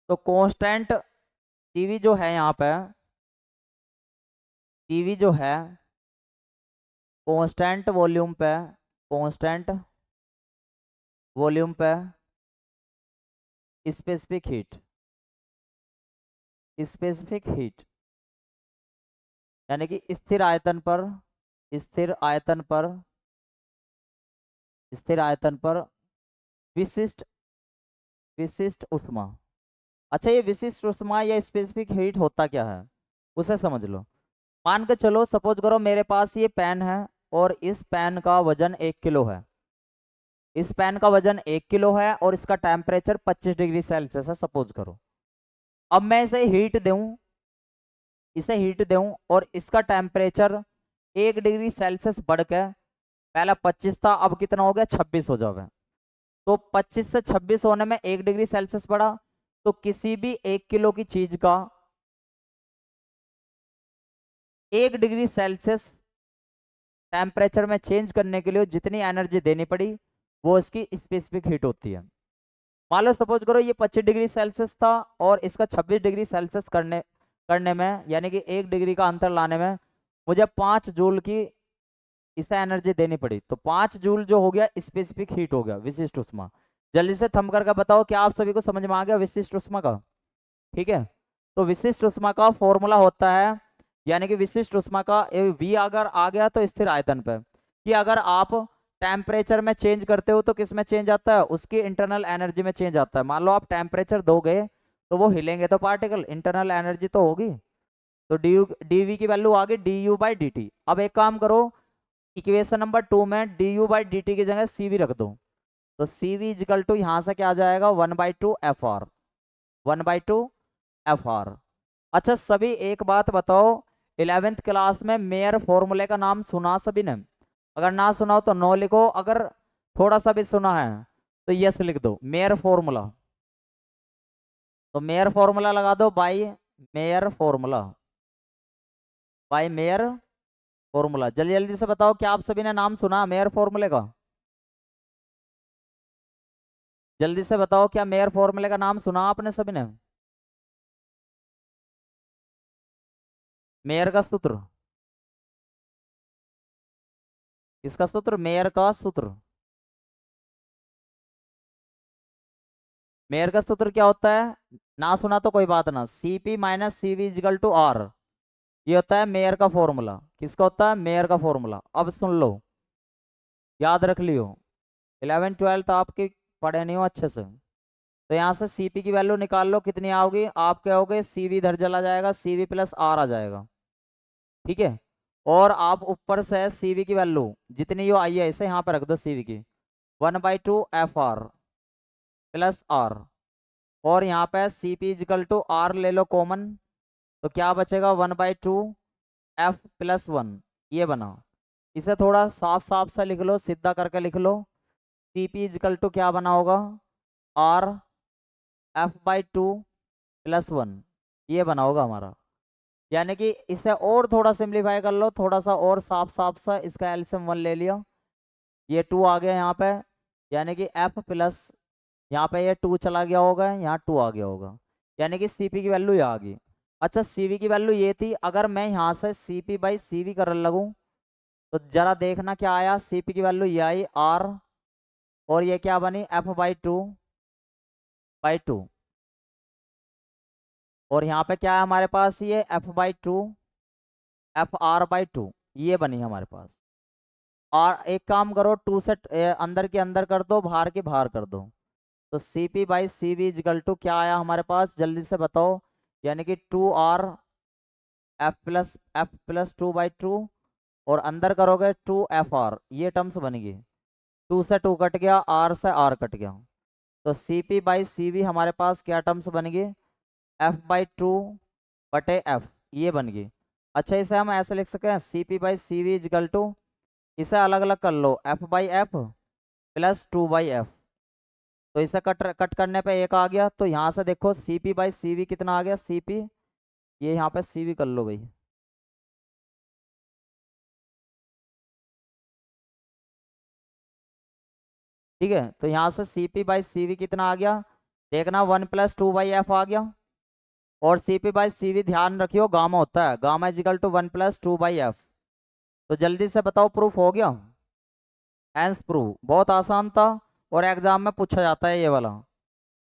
तो कांस्टेंट CV जो है यहाँ पे, CV जो है कांस्टेंट वॉल्यूम पे, कांस्टेंट वॉल्यूम पे स्पेसिफिक हीट, स्पेसिफिक हीट यानी कि स्थिर आयतन पर, स्थिर आयतन पर, स्थिर आयतन पर विशिष्ट, विशिष्ट उष्मा। अच्छा, ये विशिष्ट उष्मा या स्पेसिफिक हीट होता क्या है उसे समझ लो। मान के चलो, सपोज करो मेरे पास ये पेन है और इस पेन का वजन 1 किलो है, इस पेन का वजन 1 किलो है और इसका टेम्परेचर 25 डिग्री सेल्सियस है सपोज करो। अब मैं इसे हीट दूं, इसे हीट दूं और इसका टेम्परेचर 1 डिग्री सेल्सियस बढ़ के, पहला 25 था अब कितना हो गया 26 हो जाएगा। तो 25 से 26 होने में 1 डिग्री सेल्सियस बढ़ा। तो किसी भी 1 किलो की चीज का 1 डिग्री सेल्सियस टेम्परेचर में चेंज करने के लिए जितनी एनर्जी देनी पड़ी वो इसकी स्पेसिफिक हीट होती है। मान लो सपोज करो ये 25 डिग्री सेल्सियस था और इसका 26 डिग्री सेल्सियस करने करने में, यानी कि 1 डिग्री का अंतर लाने में मुझे 5 जूल की इसे एनर्जी देनी पड़ी। तो 5 जूल जो हो गया स्पेसिफिक हीट हो गया, विशिष्ट उष्मा। जल्दी से थंब करके बताओ क्या आप सभी को समझ में आ गया विशिष्ट उष्मा का? ठीक है, तो विशिष्ट उष्मा का फॉर्मूला होता है, यानी कि विशिष्ट उष्मा का वी अगर आ गया तो स्थिर आयतन पे, कि अगर आप टेम्परेचर में चेंज करते हो तो किस में चेंज आता है, उसकी इंटरनल एनर्जी में चेंज आता है। मान लो आप टेम्परेचर दोगे तो वो हिलेंगे तो पार्टिकल, इंटरनल एनर्जी तो होगी। तो डी यू डी वी की वैल्यू आ गई du/dt। अब एक काम करो, इक्वेशन नंबर 2 में du/dt की जगह सी वी रख दो। तो सी वी इजिकल टू यहाँ से क्या आ जाएगा 1/2 FR, 1/2 FR। अच्छा सभी एक बात बताओ, 11th क्लास में मेयर फॉर्मूले का नाम सुना सभी ने? अगर ना सुना हो तो नो लिखो, अगर थोड़ा सा भी सुना है तो यस लिख दो। मेयर फॉर्मूला, तो मेयर फॉर्मूला लगा दो, by mayor formula, by mayor formula. जल्दी जल्दी से बताओ क्या आप सभी ने नाम सुना मेयर फॉर्मूले का? जल्दी से बताओ क्या मेयर फॉर्मूले का नाम सुना आपने सभी ने? मेयर का सूत्र, किसका सूत्र? मेयर का सूत्र। मेयर का सूत्र क्या होता है? ना सुना तो कोई बात ना, CP - CV = R। ये होता है मेयर का फॉर्मूला। किसका होता है? मेयर का फॉर्मूला। अब सुन लो, याद रख लियो, 11th 12th आपके पढ़े नहीं हो अच्छे से। तो यहाँ से CP की वैल्यू निकाल लो, कितनी आओगी? आप क्या होगे, CV इधर चला जाएगा, CV + R आ जाएगा। ठीक है, और आप ऊपर से CV की वैल्यू जितनी यो आई है इसे यहाँ पर रख दो, CV की 1/2 FR + R। और यहाँ पे CP = R ले लो कॉमन, तो क्या बचेगा 1/2 F + 1, ये बना। इसे थोड़ा साफ साफ सा लिख लो, सीधा करके लिख लो। CP = क्या बना होगा? R F/2 + 1, ये बना होगा हमारा। यानी कि इसे और थोड़ा सिंप्लीफाई कर लो, थोड़ा सा और साफ साफ सा, इसका एल्सियम 1 ले लिया, ये 2 आ गया यहाँ पे, यानी कि F प्लस यहाँ पे ये 2 चला गया होगा, यहाँ 2 आ गया होगा, यानी कि CP की वैल्यू ये आ गई। अच्छा CV की वैल्यू ये थी, अगर मैं यहाँ से CP/CV करने लगूँ तो जरा देखना क्या आया। CP की वैल्यू ये आई R, और ये क्या बनी F/2/2। और यहाँ पे क्या है हमारे पास, ये F/2 FR/2, ये बनी हमारे पास। और एक काम करो, 2 से अंदर के अंदर कर दो, बाहर के बाहर कर दो। तो CP/CV = क्या आया हमारे पास, जल्दी से बताओ? यानी कि 2R F+2/2, और अंदर करोगे 2FR, ये टर्म्स बनेगी। 2 से 2 कट गया, R से R कट गया, तो CP/CV हमारे पास क्या टर्म्स बन गई? F/2/F, ये बन गई। अच्छा इसे हम ऐसे लिख सकते हैं, CP/CV = इसे अलग अलग कर लो, F/F + 2/F। तो इसे कट कट करने पे एक आ गया, तो यहाँ से देखो CP/CV कितना आ गया, CP, ये यहाँ पे CV कर लो भाई। ठीक है, तो यहाँ से CP/CV कितना आ गया, देखना 1 + 2/F आ गया। और CP/CV ध्यान रखियो गामा होता है, गामा = 1 + 2/F। तो जल्दी से बताओ, प्रूफ हो गया? एंस प्रूफ बहुत आसान था और एग्जाम में पूछा जाता है ये वाला।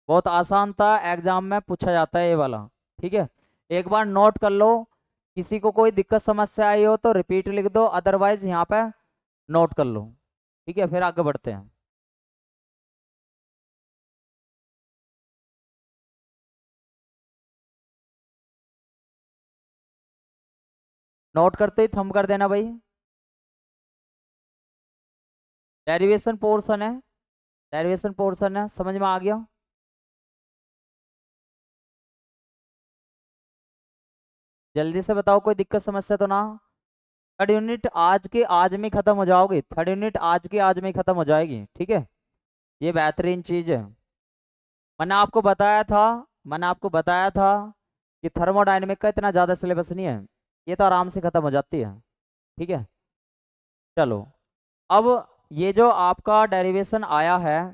बहुत आसान था, एग्जाम में पूछा जाता है ये वाला। ठीक है, एक बार नोट कर लो। किसी को कोई दिक्कत समस्या आई हो तो रिपीट लिख दो, अदरवाइज यहाँ पे नोट कर लो। ठीक है, फिर आगे बढ़ते हैं। नोट करते ही थंब कर देना भाई। डेरिवेशन पोर्शन है, डेरिवेशन पोर्शन है, समझ में आ गया? जल्दी से बताओ, कोई दिक्कत समस्या तो ना? थर्ड यूनिट आज के आज में खत्म हो जाओगी, थर्ड यूनिट आज के आज में ही खत्म हो जाएगी। ठीक है, ये बेहतरीन चीज है। मैंने आपको बताया था, मैंने आपको बताया था कि थर्मोडायनेमिक का इतना ज्यादा सिलेबस नहीं है, ये तो आराम से खत्म हो जाती है। ठीक है, चलो। अब ये जो आपका डेरिवेशन आया है,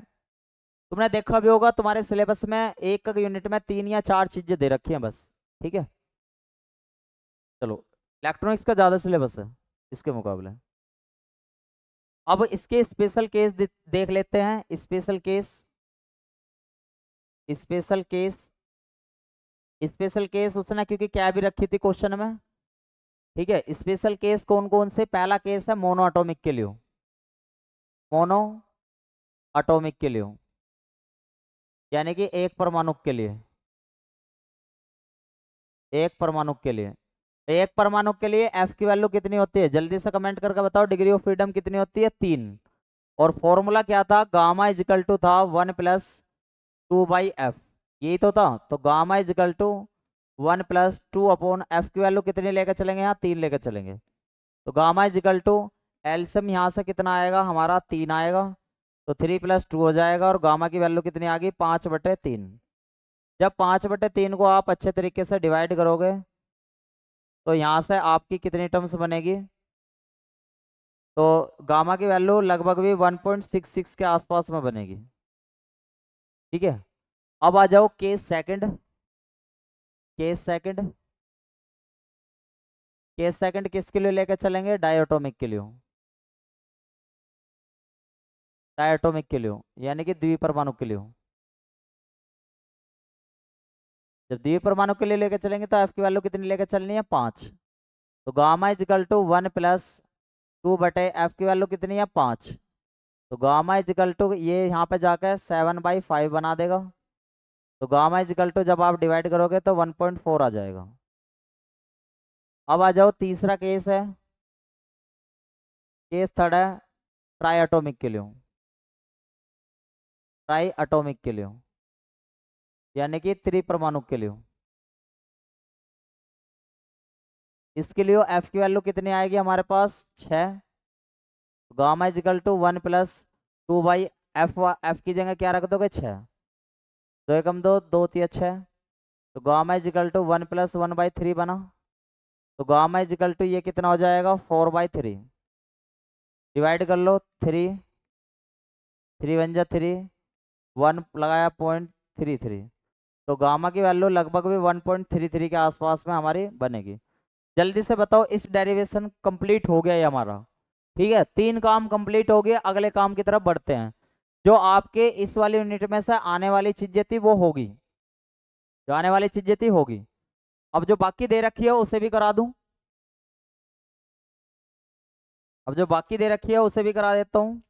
तुमने देखा भी होगा तुम्हारे सिलेबस में एक एक यूनिट में 3 या 4 चीजें दे रखी हैं बस। ठीक है, चलो। इलेक्ट्रॉनिक्स का ज्यादा सिलेबस है इसके मुकाबले। अब इसके स्पेशल केस देख लेते हैं। Special case, special case, special case उसने क्योंकि क्या भी रखी थी क्वेश्चन में। ठीक है, स्पेशल केस कौन कौन से? पहला केस है मोनो एटॉमिक के लिए, मोनो एटॉमिक के लिए, यानी कि एक परमाणु के लिए, एक परमाणु के लिए। एक परमाणु के लिए एफ की वैल्यू कितनी होती है? जल्दी से कमेंट करके बताओ, डिग्री ऑफ फ्रीडम कितनी होती है? 3। और फॉर्मूला क्या था? गामा इज इक्वल टू था 1+2/f, यही तो था। तो gamma is equal to 1+2 F की वैल्यू कितनी लेकर चलेंगे? यहाँ 3 लेकर चलेंगे। तो gamma is equal to LCM यहाँ से कितना आएगा हमारा? 3 आएगा। तो 3+2 हो जाएगा और गामा की वैल्यू कितनी आ गई? 5/3। जब 5/3 को आप अच्छे तरीके से डिवाइड करोगे तो यहाँ से आपकी कितनी टर्म्स बनेगी? तो गामा की वैल्यू लगभग भी 1.66 के आसपास में बनेगी। ठीक है, अब आ जाओ case second. Case second, case second किसके लिए लेकर चलेंगे? डायटोमिक के लिए, डायटोमिक के लिए, यानी कि द्विपरमाणु के लिए। जब द्विपरमाणु के लिए लेकर चलेंगे तो एफ की वैल्यू कितनी लेकर चलनी है? 5। तो गामा इज इक्वल टू 1+2/एफ की वैल्यू कितनी है? 5। तो गामा इज इक्वल टू ये यहाँ पे जाकर 7/5 बना देगा। तो गामा इज इक्वल टू जब आप डिवाइड करोगे तो 1.4 आ जाएगा। अब आ जाओ तीसरा केस है, केस थर्ड है ट्राई एटोमिक के लिए, ट्राई एटोमिक के लिए, यानी कि त्रिपरमाणु के लिए। इसके लिए एफ की वैल्यू कितनी आएगी हमारे पास? 6। गामा इज इक्वल टू 1+2/एफ, एफ की जगह क्या रख दोगे? 6। 2 एकम 2, 2 तिया 6। तो गामा इज इक्वल टू 1+1/3 बना। तो गामा इज इक्वल टू ये कितना हो जाएगा? 4/3। डिवाइड कर लो, 3, 3 × 1 = 3, 1 लगाया 0.33। तो गामा की वैल्यू लगभग भी 1.33 के आसपास में हमारी बनेगी। जल्दी से बताओ, इस डेरिवेशन कंप्लीट हो गया ये हमारा। ठीक है, 3 काम कंप्लीट हो गए, अगले काम की तरफ बढ़ते हैं। जो आपके इस वाली यूनिट में से आने वाली चीजें थी वो होगी, जो आने वाली चीजें थी होगी। अब जो बाकी दे रखी है उसे भी करा दूं, अब जो बाकी दे रखी है उसे भी करा देता हूँ।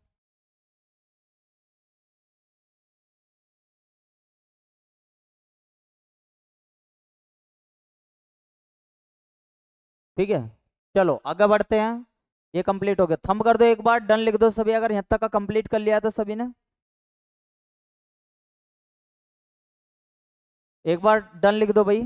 ठीक है, चलो आगे बढ़ते हैं। ये कंप्लीट हो गया, थंब कर दो एक बार, डन लिख दो सभी, अगर यहाँ तक का कंप्लीट कर लिया तो सभी ने एक बार डन लिख दो भाई।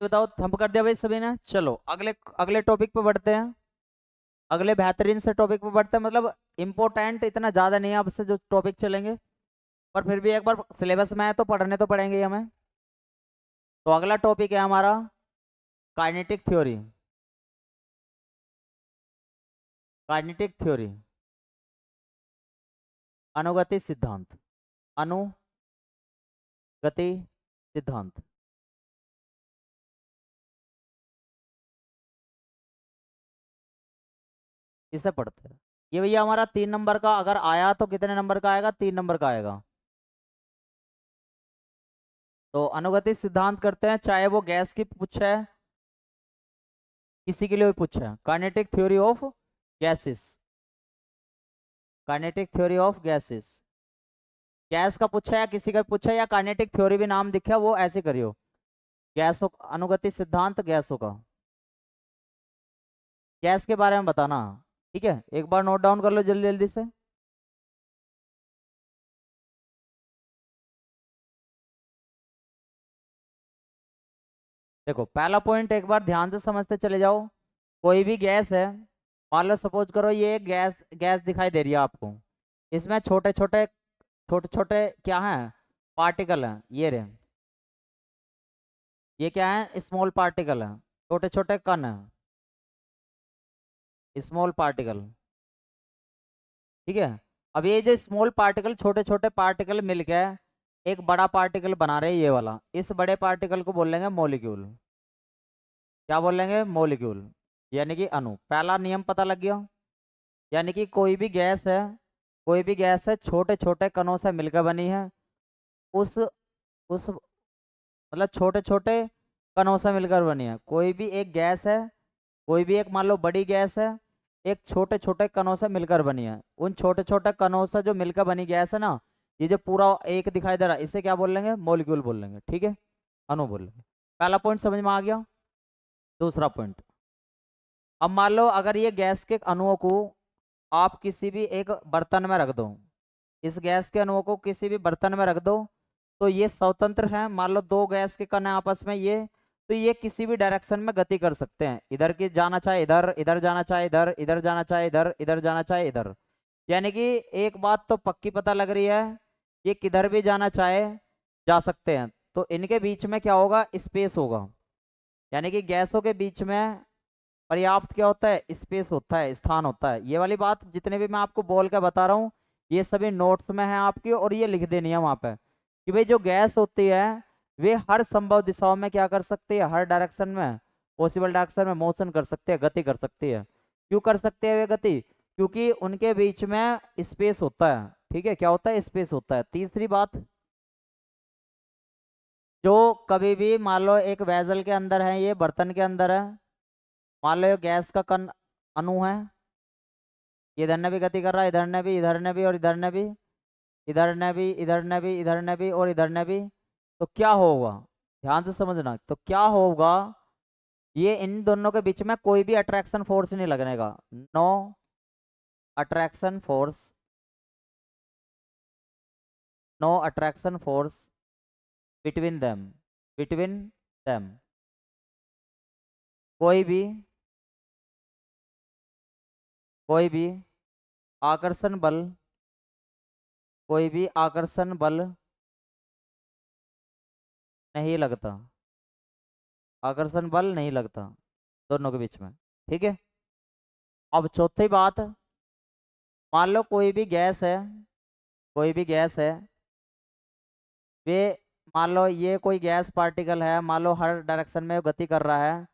बताओ, थंब कर दिया भाई सभी ने। चलो अगले अगले टॉपिक पे बढ़ते हैं। अगले बेहतरीन से टॉपिक पे बढ़ते हैं, मतलब इम्पोर्टेंट इतना ज्यादा नहीं है आपसे जो टॉपिक चलेंगे, पर फिर भी एक बार सिलेबस में है तो पढ़ने तो पड़ेंगे ही हमें। तो अगला टॉपिक है हमारा काइनेटिक थ्योरी। काइनेटिक थ्योरी, अनुगति सिद्धांत। अनुगति सिद्धांत। इसे पढ़ते हैं। ये भैया हमारा 3 नंबर का अगर आया तो कितने नंबर का आएगा? 3 नंबर का आएगा। तो अनुगति सिद्धांत करते हैं, चाहे वो गैस की पूछा है, किसी के लिए भी पूछा है। Kinetic theory of gases. Kinetic theory of gases, gas का पूछा है या किसी का पूछा है, या काइनेटिक थ्योरी भी नाम दिखा वो ऐसे करियो। गैसों अनुगति सिद्धांत गैसों का, गैस के बारे में बताना। ठीक है, एक बार नोट डाउन कर लो जल्दी जल्दी से। देखो पहला पॉइंट एक बार ध्यान से समझते चले जाओ। कोई भी गैस है, मान लो सपोज करो ये गैस गैस दिखाई दे रही है आपको। इसमें छोटे छोटे क्या हैं? पार्टिकल हैं, ये रहे। ये क्या है? स्मॉल पार्टिकल है, छोटे छोटे कण हैं, स्मॉल पार्टिकल। ठीक है। अब ये जो स्मॉल पार्टिकल, छोटे छोटे पार्टिकल मिलकर एक बड़ा पार्टिकल बना रहे हैं, ये वाला। इस बड़े पार्टिकल को बोल लेंगे मॉलिक्यूल। क्या बोल लेंगे? मॉलिक्यूल, यानी कि अणु। पहला नियम पता लग गया। यानी कि कोई भी गैस है, कोई भी गैस है छोटे छोटे कणों से मिलकर बनी है। उस मतलब छोटे छोटे कणों से मिलकर बनी है। कोई भी एक गैस है, कोई भी एक मान लो बड़ी गैस है, एक छोटे छोटे कणों से मिलकर बनी है। उन छोटे छोटे कणों से जो मिलकर बनी गैस है ना, ये जो पूरा एक दिखाई दे रहा है, इसे क्या बोल लेंगे? मॉलिक्यूल बोल लेंगे। ठीक है, अणु बोल लेंगे। पहला पॉइंट समझ में आ गया। दूसरा पॉइंट, अब मान लो अगर ये गैस के अणुओं को आप किसी भी एक बर्तन में रख दो, इस गैस के अणुओं को किसी भी बर्तन में रख दो, तो ये स्वतंत्र हैं। मान लो दो गैस के कण हैं आपस में, ये तो ये किसी भी डायरेक्शन में गति कर सकते हैं। इधर की जाना चाहे इधर, इधर जाना चाहे इधर, इधर जाना चाहे इधर, इधर जाना चाहे इधर। यानी कि एक बात तो पक्की पता लग रही है, ये किधर भी जाना चाहे जा सकते हैं। तो इनके बीच में क्या होगा? स्पेस होगा। यानी कि गैसों के बीच में पर्याप्त क्या होता है? स्पेस होता है, स्थान होता है। ये वाली बात जितने भी मैं आपको बोल कर बता रहा हूँ, ये सभी नोट्स में है आपकी, और ये लिख देनी है वहां पे कि भाई जो गैस होती है वे हर संभव दिशाओं में क्या कर सकती है? हर डायरेक्शन में, पॉसिबल डायरेक्शन में मोशन कर सकती है, गति कर सकती है। क्यों कर सकते हैं वे गति? क्योंकि उनके बीच में स्पेस होता है। ठीक है, क्या होता है? स्पेस होता है। तीसरी बात, जो कभी भी मान लो एक वेसल के अंदर है, ये बर्तन के अंदर है, मान लो ये गैस का कण अणु है, ये इधर ने भी गति कर रहा है, इधर ने भी, इधर ने भी, और इधर ने भी, इधर ने भी, इधर ने भी, इधर ने भी, और इधर ने भी। तो क्या होगा? ध्यान से समझना। तो क्या होगा? ये इन दोनों के बीच में कोई भी अट्रैक्शन फोर्स नहीं लगने का। No attraction force, no attraction force between them, between them. कोई भी, कोई भी आकर्षण बल, कोई भी आकर्षण बल नहीं लगता, आकर्षण बल नहीं लगता दोनों के बीच में। ठीक है। अब चौथी बात, मान लो कोई भी गैस है, कोई भी गैस है, वे मान लो ये कोई गैस पार्टिकल है, मान लो हर डायरेक्शन में वो गति कर रहा है,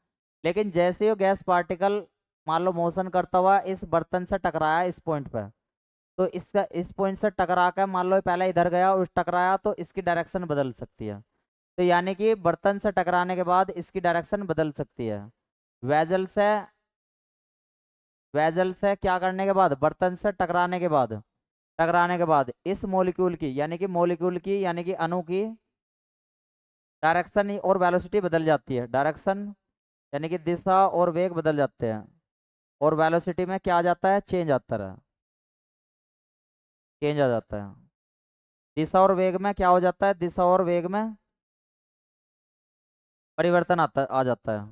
लेकिन जैसे ही वो गैस पार्टिकल मान लो मोशन करता हुआ इस बर्तन से टकराया इस पॉइंट पर, तो इसका इस पॉइंट से टकरा कर मान लो पहले इधर गया और टकराया, तो इसकी डायरेक्शन बदल सकती है। तो यानी कि बर्तन से टकराने के बाद इसकी डायरेक्शन बदल सकती है। वेजल से, वेजल से क्या करने के बाद? बर्तन से टकराने के बाद, टकराने के बाद इस मॉलिक्यूल की, यानी कि मॉलिक्यूल की, यानी कि अणु की डायरेक्शन और वेलोसिटी बदल जाती है। डायरेक्शन यानी कि दिशा और वेग बदल जाते हैं, और वेलोसिटी में क्या आ जाता है? चेंज आता है, चेंज आ जाता है। दिशा और वेग में क्या हो जाता है? दिशा और वेग में परिवर्तन आता आ जाता है।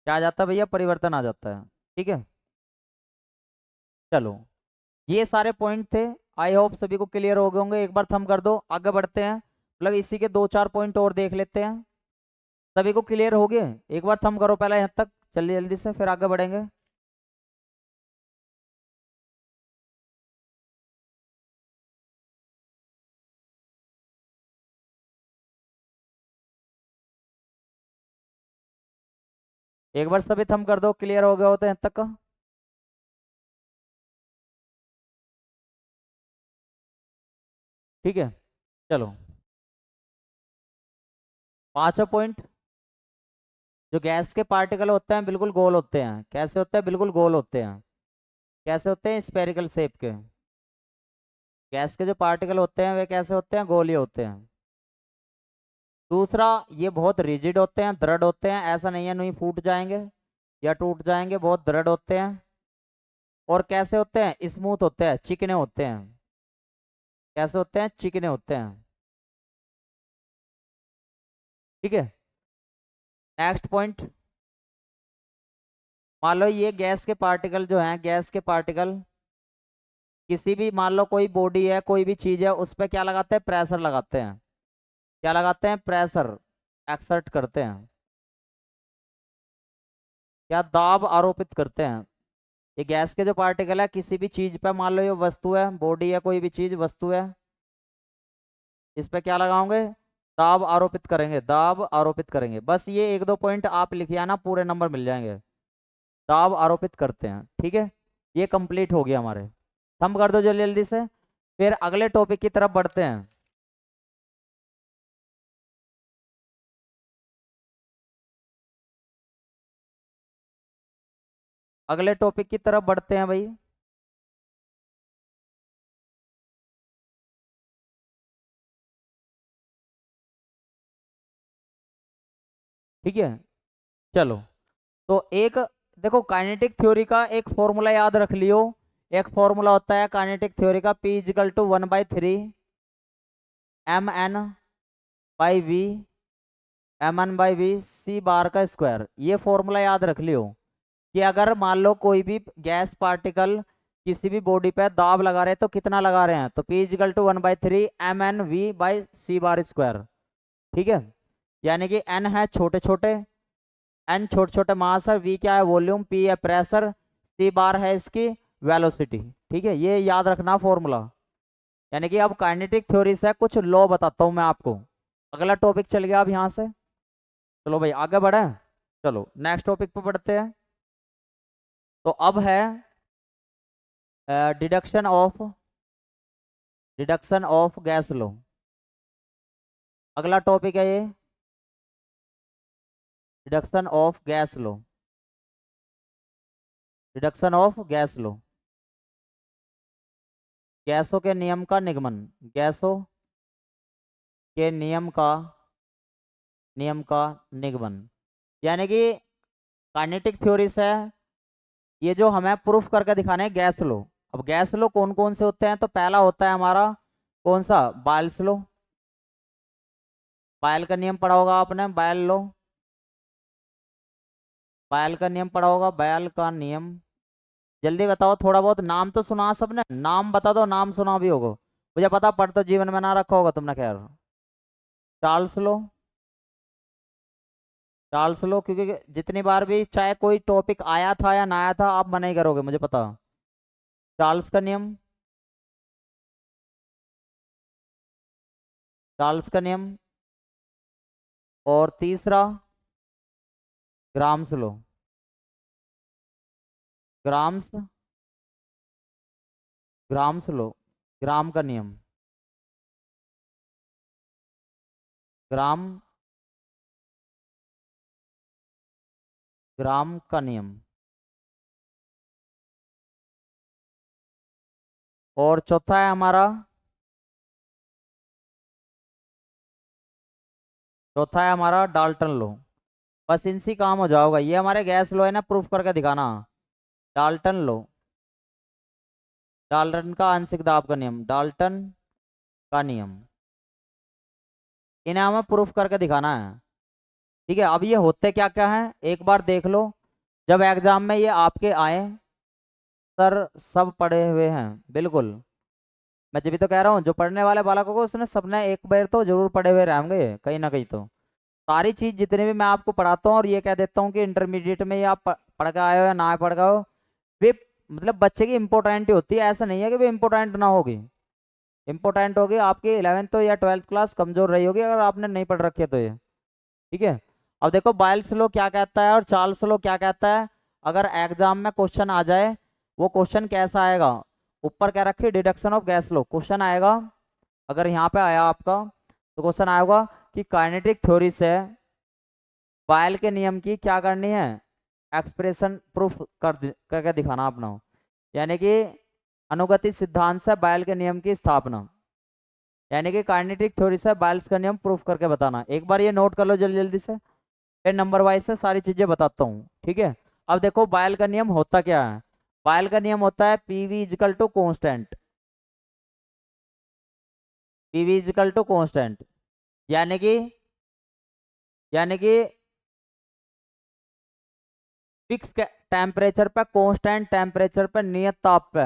क्या आ जाता है भैया? परिवर्तन आ जाता है। ठीक है, चलो, ये सारे पॉइंट थे। आई होप सभी को क्लियर हो गए होंगे। एक बार थंब कर दो, आगे बढ़ते हैं। मतलब इसी के दो चार पॉइंट और देख लेते हैं। सभी को क्लियर हो गए? एक बार थंब करो पहले यहाँ तक, जल्दी जल्दी से, फिर आगे बढ़ेंगे। एक बार सभी थंब कर दो, क्लियर हो गया होता है यहाँ तक का। ठीक है, चलो, पांचवा पॉइंट। जो गैस के पार्टिकल होते हैं बिल्कुल गोल होते हैं। कैसे होते हैं? बिल्कुल गोल होते हैं। कैसे होते हैं? स्पेरिकल शेप के। गैस के जो पार्टिकल होते हैं वे कैसे होते हैं? गोल ही होते हैं। दूसरा, ये बहुत रिजिड होते हैं, दृढ़ होते हैं। ऐसा नहीं है नहीं फूट जाएंगे या टूट जाएंगे, बहुत दृढ़ होते हैं। और कैसे होते हैं? स्मूथ होते हैं, चिकने होते हैं। कैसे होते हैं? चिकने होते हैं। ठीक है, नेक्स्ट पॉइंट। मान लो ये गैस के पार्टिकल जो हैं, गैस के पार्टिकल किसी भी, मान लो कोई बॉडी है, कोई भी चीज है, उस पर क्या लगाते हैं? प्रेशर लगाते हैं। क्या लगाते हैं? प्रेशर एक्सर्ट करते हैं। क्या दाब आरोपित करते हैं। ये गैस के जो पार्टिकल है किसी भी चीज पे, मान लो ये वस्तु है, बॉडी है, कोई भी चीज वस्तु है, इस पे क्या लगाओगे? दाब आरोपित करेंगे, दाब आरोपित करेंगे। बस ये एक दो पॉइंट आप लिखिए ना, पूरे नंबर मिल जाएंगे। दाब आरोपित करते हैं। ठीक है, ये कंप्लीट हो गया हमारे। थंब कर दो जल्दी जल्दी से, फिर अगले टॉपिक की तरफ बढ़ते हैं। अगले टॉपिक की तरफ बढ़ते हैं भाई। ठीक है, चलो, तो एक, देखो काइनेटिक थ्योरी का एक फॉर्मूला याद रख लियो। एक फॉर्मूला होता है काइनेटिक थ्योरी का, P equal to 1/3 mn/v, mn/v c bar का स्क्वायर। ये फॉर्मूला याद रख लियो कि अगर मान लो कोई भी गैस पार्टिकल किसी भी बॉडी पे दाब लगा रहे हैं तो कितना लगा रहे हैं? तो P इजिकल टू 1/3 mn/v/c बार ठीक है, यानी कि n है छोटे छोटे, n छोटे छोटे मास है, v क्या है? वॉल्यूम, p है प्रेशर, c बार है इसकी वेलोसिटी। ठीक है, ये याद रखना फॉर्मूला। यानी कि अब काइनेटिक थ्योरी से कुछ लॉ बताता हूँ मैं आपको। अगला टॉपिक चल गया अब यहाँ से। चलो भाई आगे बढ़े। चलो नेक्स्ट टॉपिक पे बढ़ते हैं। तो अब है deduction of, deduction of gas law. अगला टॉपिक है ये, deduction of gas law, deduction of gas law. गैसों के नियम का निगमन, गैसों के नियम का निगमन। यानी कि काइनेटिक थ्योरी से ये जो हमें प्रूफ करके दिखाने हैं गैस लो। अब गैस लो कौन कौन से होते हैं? तो पहला होता है हमारा कौन सा? बायल्स लो। बायल का नियम पढ़ा होगा आपने, बायल लो। बायल का नियम पढ़ा होगा, बायल का नियम। जल्दी बताओ, थोड़ा बहुत नाम तो सुना सबने, नाम बता दो, नाम सुना भी होगा। मुझे पता, पढ़ तो जीवन में ना रखा होगा तुमने, खैर। चार्ल्स लो, चार्ल्स लो, क्योंकि जितनी बार भी चाहे कोई टॉपिक आया था या ना आया था, आप मना ही करोगे, मुझे पता। चार्ल्स का नियम, चार्ल्स का नियम। और तीसरा ग्राम्स लो, ग्राम्स, ग्राम्स लो, ग्राम का नियम, ग्राम, ग्राम का नियम। और चौथा है हमारा, चौथा है हमारा डाल्टन लो। बस इनसे काम हो जाओगा, ये हमारे गैस लो है ना, प्रूफ करके दिखाना। डाल्टन लो, डाल्टन का आंशिक दाब का नियम, डाल्टन का नियम। इन्हें हमें प्रूफ करके दिखाना है। ठीक है, अब ये होते क्या क्या है एक बार देख लो। जब एग्जाम में ये आपके आए, सर सब पढ़े हुए हैं, बिल्कुल। मैं जब भी तो कह रहा हूँ, जो पढ़ने वाले बालकों को उसने सबने एक बार तो जरूर पढ़े हुए रहेंगे कहीं ना कहीं तो। सारी चीज जितने भी मैं आपको पढ़ाता हूँ और ये कह देता हूँ कि इंटरमीडिएट में ये आप पढ़ के आए हो या ना पढ़ के हो, वे मतलब बच्चे की इंपॉर्टेंट ही होती है। ऐसा नहीं है कि वे इंपॉर्टेंट ना होगी, इंपॉर्टेंट होगी। आपकी 11th या 12th क्लास कमजोर रही होगी अगर आपने नहीं पढ़ रखी है तो ये। ठीक है, अब देखो बाइल्स लॉ क्या कहता है और चार्ल्स लॉ क्या कहता है। अगर एग्जाम में क्वेश्चन आ जाए, वो क्वेश्चन कैसा आएगा। ऊपर क्या रखी, deduction of gas law question आएगा। अगर यहाँ पे आया आपका तो क्वेश्चन आएगा कि काइनेटिक थ्योरी से बायल के नियम की क्या करनी है, एक्सप्रेशन प्रूफ करके दिखाना अपना। यानी कि अनुगति सिद्धांत से बायल के नियम की स्थापना, यानी कि काइनेटिक थ्योरी से बायल्स का नियम प्रूफ करके बताना। एक बार ये नोट कर लो जल्दी जल्दी से, फिर नंबर वाइज से सारी चीजें बताता हूँ। ठीक है, अब देखो बायल का नियम होता क्या है। बायल का नियम होता है PV equal to constant, PV equal to constant. यानी कि यानी कि फिक्स टेम्परेचर पे, कांस्टेंट टेम्परेचर पे, नियत ताप पे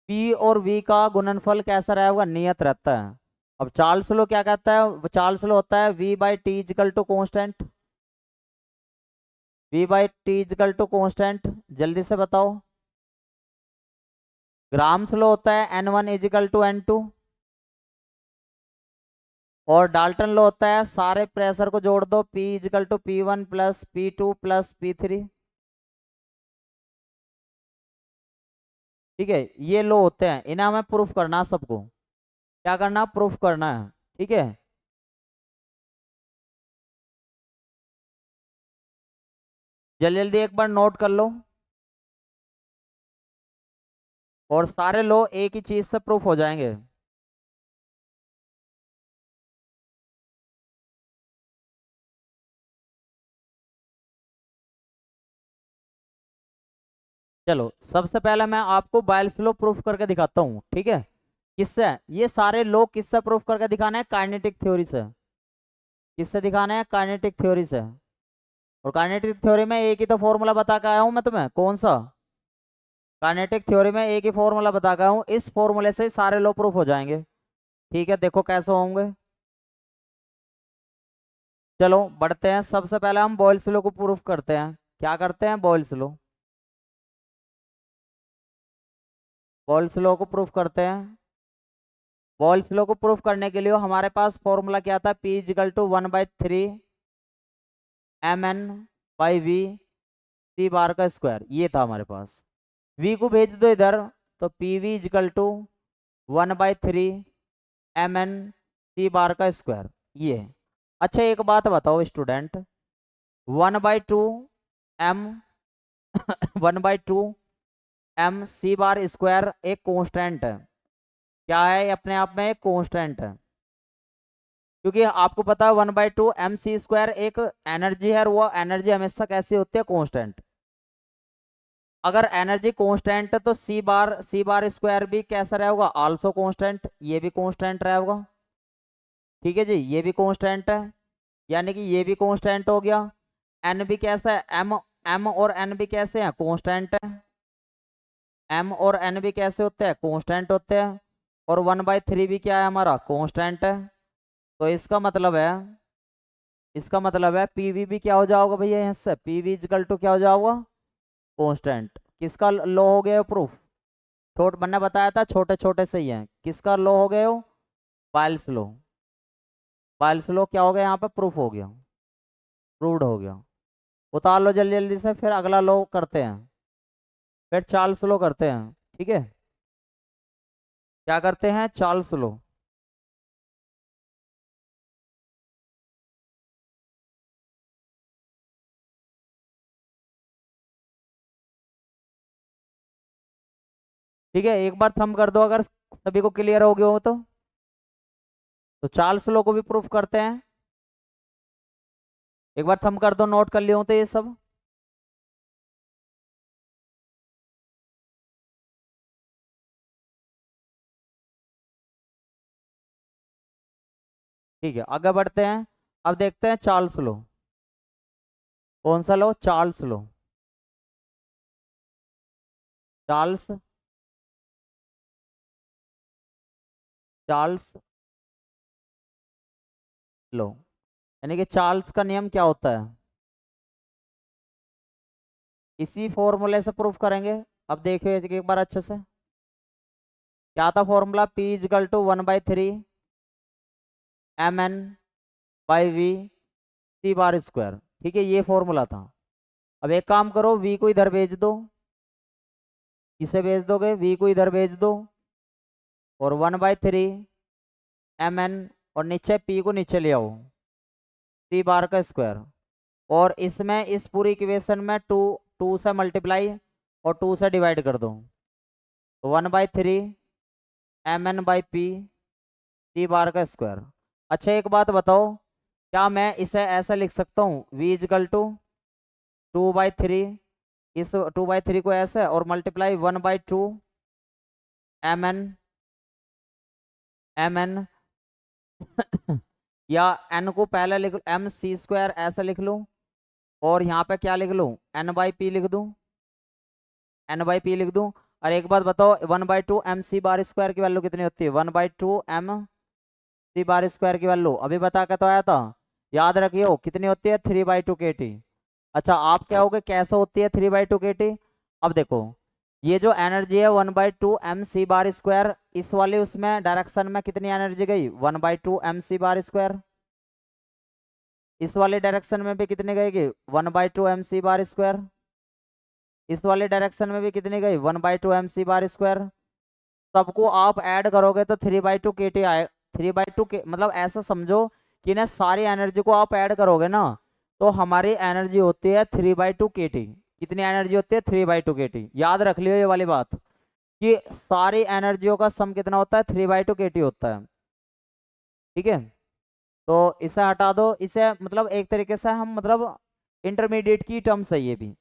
पी और वी का गुणनफल कैसा रहेगा, नियत रहता है। अब चार्ल्स लॉ क्या कहता है, चार्ल्स लॉ होता है V by T equal to constant, V by T equal to constant. जल्दी से बताओ। ग्राम्स लॉ होता है N one equal to N two. और डाल्टन लॉ होता है सारे प्रेशर को जोड़ दो, P equal to P one plus P two plus P three. ठीक है, ये लॉ होते हैं, इन्हें हमें प्रूफ करना सबको। क्या करना, प्रूफ करना है। ठीक है, जल्दी जल्दी एक बार नोट कर लो। और सारे लॉ एक ही चीज से प्रूफ हो जाएंगे। चलो सबसे पहले मैं आपको बायल्स लॉ प्रूफ करके दिखाता हूँ। ठीक है, किससे, ये सारे लॉ किससे प्रूफ करके दिखाना है, काइनेटिक थ्योरी से। किससे दिखाना है, काइनेटिक थ्योरी से। और काइनेटिक थ्योरी में एक ही तो फॉर्मूला बता के आया हूँ मैं तुम्हें, कौन सा। काइनेटिक थ्योरी में एक ही फॉर्मूला बता के आया हूँ, इस फॉर्मूले से ही सारे लॉ प्रूफ हो जाएंगे। ठीक है, देखो कैसे होंगे। चलो बढ़ते हैं, सबसे पहले हम बॉयल्स लॉ को प्रूफ करते हैं। क्या करते हैं, बॉयल्स लॉ, बॉयल्स लॉ को प्रूफ करते हैं। बॉयल्स लॉ को प्रूफ करने के लिए हमारे पास फॉर्मूला क्या था, P equal to 1/3 mn by V C bar का स्क्वायर, ये था हमारे पास। v को भेज दो इधर, तो P V equal to 1/3 mn C bar का स्क्वायर, ये। अच्छा एक बात बताओ student, 1/2 m 1/2 m C bar square एक कांस्टेंट है। क्या है, ये अपने आप में एक कांस्टेंट है। क्योंकि आपको पता है 1/2 एम सी स्क्वायर एक एनर्जी है, और वो एनर्जी हमेशा कैसी होती है, कांस्टेंट। अगर एनर्जी कांस्टेंट है तो सी बार स्क्वायर भी कैसा रहेगा, आल्सो कांस्टेंट, ये भी कांस्टेंट रहेगा। ठीक है जी, ये भी कांस्टेंट है, यानी कि ये भी कांस्टेंट हो गया। एन भी कैसा है, एम एम और एन भी कैसे हैं, कांस्टेंट है। एम और एन भी कैसे होते हैं, कांस्टेंट होते हैं। और 1/3 भी क्या है हमारा, कांस्टेंट है। तो इसका मतलब है पीवी भी क्या हो जाओगा भैया, यहाँ से पीवी इजकल टू क्या हो जाओगा, कांस्टेंट। किसका लॉ हो गया प्रूफ, मैंने बताया था छोटे छोटे से ही है, किसका लॉ हो गया हो, बायल्स लॉ। बायल्स लॉ क्या हो गया यहाँ पे, प्रूफ हो गया, प्रूव्ड हो गया। उतार लो जल्दी जल्दी से, फिर अगला लॉ करते हैं, फिर चार्ल्स लॉ करते हैं। ठीक है, क्या करते हैं, चार्ल्स लॉ। ठीक है, एक बार थंब कर दो अगर सभी को क्लियर हो गया हो तो चार्ल्स लॉ को भी प्रूफ करते हैं। एक बार थंब कर दो, नोट कर लियो हो तो ये सब। ठीक है, आगे बढ़ते हैं। अब देखते हैं चार्ल्स लो। कौन सा लो? चार्ल्स लो। चार्ल्स, चार्ल्स लो। यानी कि चार्ल्स का नियम क्या होता है? इसी फॉर्मूले से प्रूफ करेंगे। अब देखिए एक बार अच्छे से। क्या था formula? P is equal to 1/3 mn by V C bar square. ठीक है, ये फॉर्मूला था। अब एक काम करो, v को इधर भेज दो। किसे भेज दोगे? v को इधर भेज दो। और 1/3 mn, और नीचे p को नीचे ले आओ, सी बार का स्क्वायर। और इसमें इस पूरी इक्वेशन में टू, टू से मल्टीप्लाई और टू से डिवाइड कर दो। तो 1/3 mn by P C bar का स्क्वायर। अच्छा एक बात बताओ, क्या मैं इसे ऐसा लिख सकता हूँ? v इजकल टू 2/3, इस 2/3 को ऐसे, और मल्टीप्लाई 1/2 mn, mn या n को पहले लिख m सी स्क्वायर ऐसा लिख लूँ, और यहाँ पे क्या लिख लूँ? n बाई पी लिख दूँ, n बाई पी लिख दूँ। और एक बात बताओ, 1/2 m सी बार स्क्वायर की वैल्यू कितनी होती है? 1/2 m सी बार स्क्वायर की वैल्यू अभी बता के तो आया था, याद रखियो कितनी होती है? 3/2 के टी। अच्छा आप क्या होगे, कैसे होती है 3/2 के टी? अब देखो, ये जो एनर्जी है 1/2 m सी बार स्क्वायर, इस वाले उसमें डायरेक्शन में कितनी एनर्जी गई? 1/2 m सी बार स्क्वायर। इस वाले डायरेक्शन में भी कितनी गएगी? 1/2 m सी बार स्क्वायर। इस वाले डायरेक्शन में भी कितनी गई? 1/2 m सी बार स्क्वायर। सबको आप ऐड करोगे तो 3/2 के टी आए। 3/2 के मतलब ऐसा समझो कि ना सारी एनर्जी को आप ऐड करोगे ना, तो हमारी एनर्जी होती है 3/2 के टी। कितनी एनर्जी होती है? 3/2 के टी। याद रख लियो ये वाली बात, कि सारी एनर्जियों का सम कितना होता है? 3/2 के टी होता है। ठीक है, तो इसे हटा दो। इसे मतलब एक तरीके से हम मतलब इंटरमीडिएट की टर्म्स है ये भी,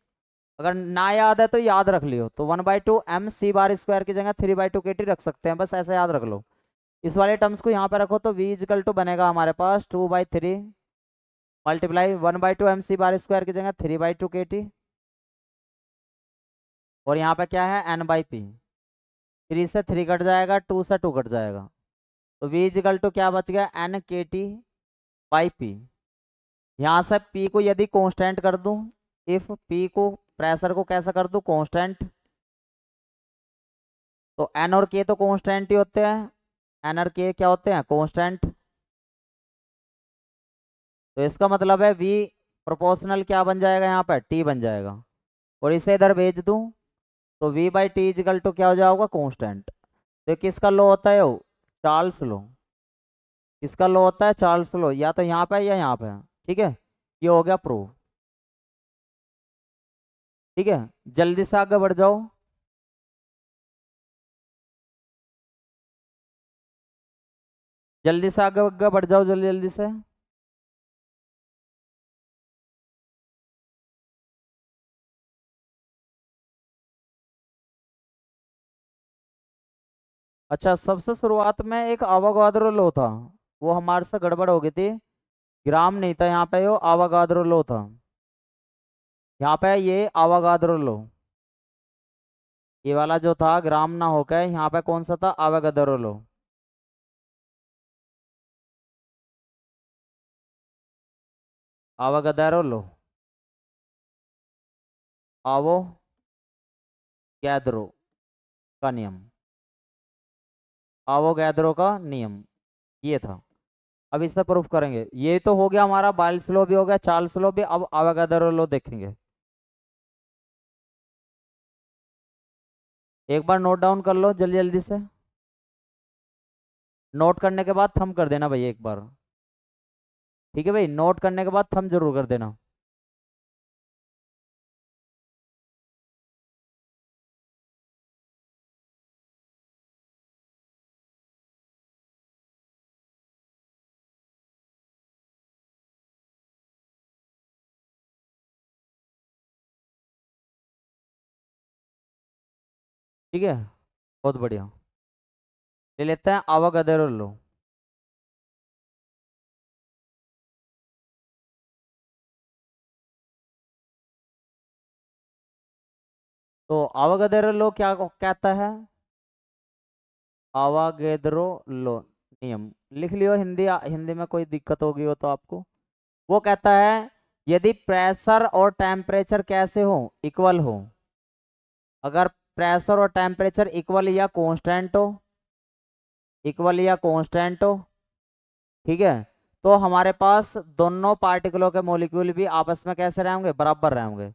अगर ना याद है तो याद रख लियो। तो 1/2 m सी बार स्क्वायर की जगह 3/2 के टी रख सकते हैं, बस ऐसे याद रख लो। इस वाले टर्म्स को यहाँ पे रखो तो v इजकल टू बनेगा हमारे पास 2/3 multiply 1/2 m C bar square की जगह 3/2 के टी। और यहाँ पे क्या है? n by P. 3 से 3 कट जाएगा, 2 से 2 कट जाएगा, तो v इजकल टू क्या बच गया? n के टी बाई पी। यहाँ से p को यदि कांस्टेंट कर दूं, इफ p को, प्रेशर को कैसा कर दूं? कांस्टेंट। तो n और k तो कांस्टेंट ही होते हैं, n और k क्या होते हैं? कांस्टेंट। तो इसका मतलब है v प्रोपोर्शनल क्या बन जाएगा? यहाँ पर t बन जाएगा। और इसे इधर भेज दूं तो v/t इजकल टू क्या हो जाएगा? कांस्टेंट। तो किसका लो होता है? वो चार्ल्स लो। किसका लो होता है? चार्ल्स लो। या तो यहाँ पे है या यहाँ पे है। ठीक है, ये हो गया प्रूफ। ठीक है, जल्दी से आगे बढ़ जाओ। जल्दी से आगे आगे बढ़ जाओ, जल्दी जल्दी से। अच्छा, सबसे शुरुआत में एक आवागाद्रो लो था, वो हमारे से गड़बड़ हो गई थी। ग्राम नहीं था यहाँ पे, वो आवागाद्रो लो था। यहाँ पे ये आवागाद्रो लो, ये वाला जो था ग्राम ना होकर यहाँ पे कौन सा था? आवागाद्रो लो। आवागाद्रो लो, आवो गैद्रो का नियम, आवोगैद्रो का नियम ये था। अब इससे प्रूफ करेंगे। ये तो हो गया हमारा, बाइल्स लॉ भी हो गया, चार्ल्स लॉ भी। अब आवागाद्रो लॉ देखेंगे। एक बार नोट डाउन कर लो जल्दी जल्दी से। नोट करने के बाद थंब कर देना भाई एक बार। ठीक है भाई, नोट करने के बाद थंब जरूर कर देना। ठीक है, बहुत बढ़िया। ले लेते हैं आवागाद्रो लॉ। तो अवोगाद्रो लो क्या कहता है? अवोगाद्रो लो नियम लिख लियो। हिंदी में कोई दिक्कत होगी हो तो आपको। वो कहता है यदि प्रेशर और टेम्परेचर कैसे हो, इक्वल हो। अगर प्रेशर और टेम्परेचर इक्वल या कांस्टेंट हो, इक्वल या कांस्टेंट हो, ठीक है, तो हमारे पास दोनों पार्टिकलों के मॉलिक्यूल भी आपस में कैसे रहेंगे, बराबर रहेंगे,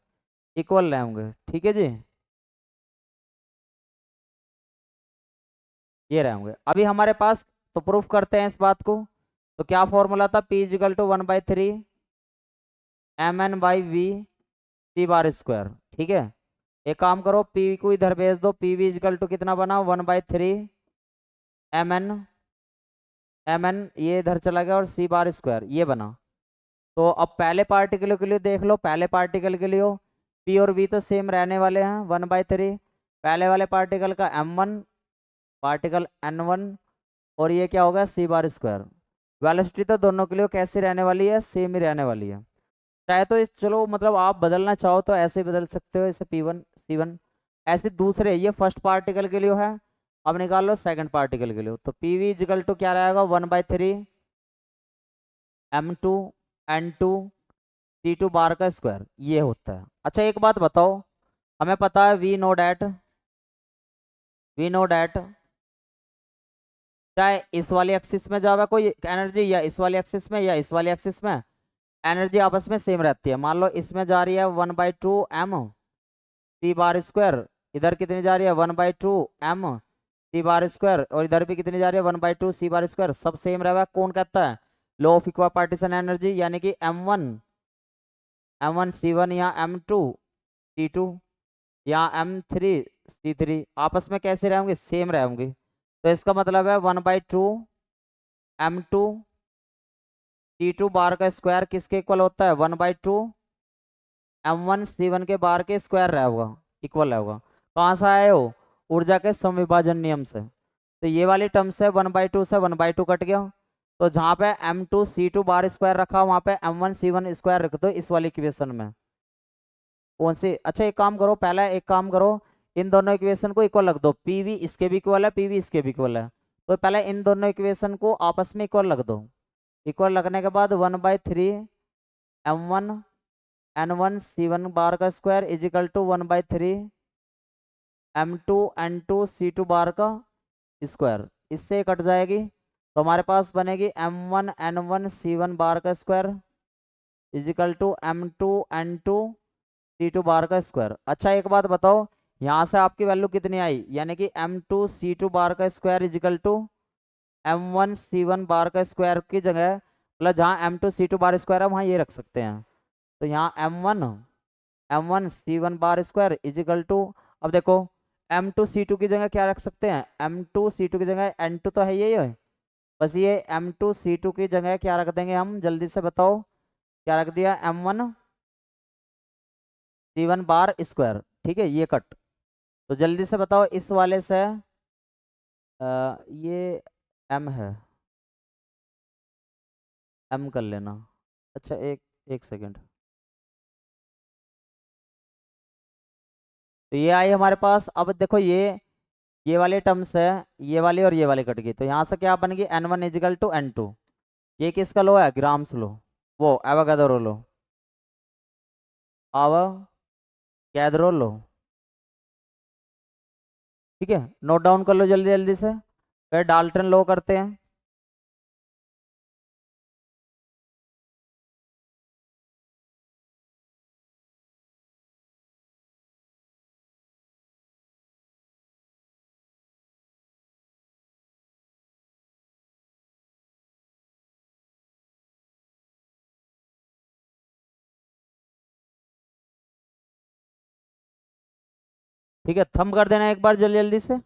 इक्वल रहेंगे। ठीक है जी, ये रहेंगे अभी हमारे पास। तो प्रूफ करते हैं इस बात को। तो क्या फॉर्मूला था? P equal to 1/3 mn/v c²। ठीक है, एक काम करो, P को इधर भेज दो। P v इजिकल टू कितना बना? 1/3 mn ये इधर चला गया और c² ये बना। तो अब पहले पार्टिकल के लिए देख लो, पहले पार्टिकल के लिए हो P और V तो सेम रहने वाले हैं 1/3। पहले वाले पार्टिकल का m1, पार्टिकल n1, और ये क्या होगा? c²। वेलोसिटी तो दोनों के लिए कैसी रहने वाली है? सेम ही रहने वाली है। चाहे तो इस चलो मतलब आप बदलना चाहो तो ऐसे ही बदल सकते हो, इसे P1 C1। ऐसे दूसरे ये फर्स्ट पार्टिकल के लिए है। अब निकाल लो सेकंड पार्टिकल के लिए। तो PV इजिकल टू क्या रहेगा? 1/3 m2 n2 c² ये होता है। अच्छा एक बात बताओ, हमें पता है वी नो डैट चाहे इस वाली एक्सिस में जावे कोई एनर्जी, या इस वाली एक्सिस में, या इस वाली एक्सिस में, एनर्जी आपस में सेम रहती है। मान लो इसमें जा रही है 1/2 m c²। इधर कितनी जा रही है? 1/2 m c²। और इधर भी कितनी जा रही है? 1/2 c²। सब सेम रहेगा। कौन कहता है? Law of equal partition energy, यानी कि M1 C1 या M2 C2 या M3 C3 आपस में कैसे रहेंगे? सेम रहेंगे। तो इसका मतलब है 1/2 M2 C² किसके इक्वल होता है? 1/2 M1 C1 के बार के स्क्वायर रहेगा, इक्वल रहेगा। कहाँ से आए हो? ऊर्जा के समविभाजन नियम से। तो ये वाली टर्म से 1/2 से 1/2 कट गया। तो जहाँ पे M2 C2 बार स्क्वायर रखा, वहाँ पे M1 C1 स्क्वायर रख दो इस वाली इक्वेशन में। कौन सी? अच्छा एक काम करो, पहले एक काम करो, इन दोनों इक्वेशन को इक्वल रख दो। PV इसके भी इक्वल है, PV इसके भी इक्वल है। तो पहले इन दोनों इक्वेशन को आपस में इक्वल रख दो। इक्वल रखने के बाद 1/3 M1 N1 C1 बार का square is equal to 1/3 M2 N2 C2 बार का स्क्वायर। इससे कट जाएगी तो हमारे पास बनेगी M1 N1 C1 बार का square is equal to M2 N2 C2 बार का स्क्वायर। अच्छा एक बात बताओ, यहाँ से आपकी वैल्यू कितनी आई? यानी कि M2 C2 बार का square is equal to M1 C1 बार का स्क्वायर की जगह, मतलब जहाँ M2 C2 बार स्क्वायर है वहाँ ये रख सकते हैं। तो यहाँ M1 C1 bar square is equal to, अब देखो M2 C2 की जगह क्या रख सकते हैं? M2 C2 की जगह N2 तो है, यही है। बस ये M2 C2 की जगह क्या रख देंगे हम? जल्दी से बताओ, क्या रख दिया? M1 C1 बार स्क्वायर। ठीक है, ये कट। तो जल्दी से बताओ इस वाले से ये M है, M कर लेना। अच्छा एक एक सेकेंड। तो ये आई हमारे पास। अब देखो ये वाले टर्म्स है, ये वाली और ये वाली कट गई। तो यहाँ से क्या बन गई? N1 is equal to N2। ये किसका लो है? ग्राम्स लो, वो एवोगाद्रो लो, एवोगाद्रो लो। ठीक है, नोट डाउन कर लो जल्दी जल्दी से, फिर डाल्टन लो करते हैं। ठीक है, थंब कर देना एक बार जल्दी जल्दी से।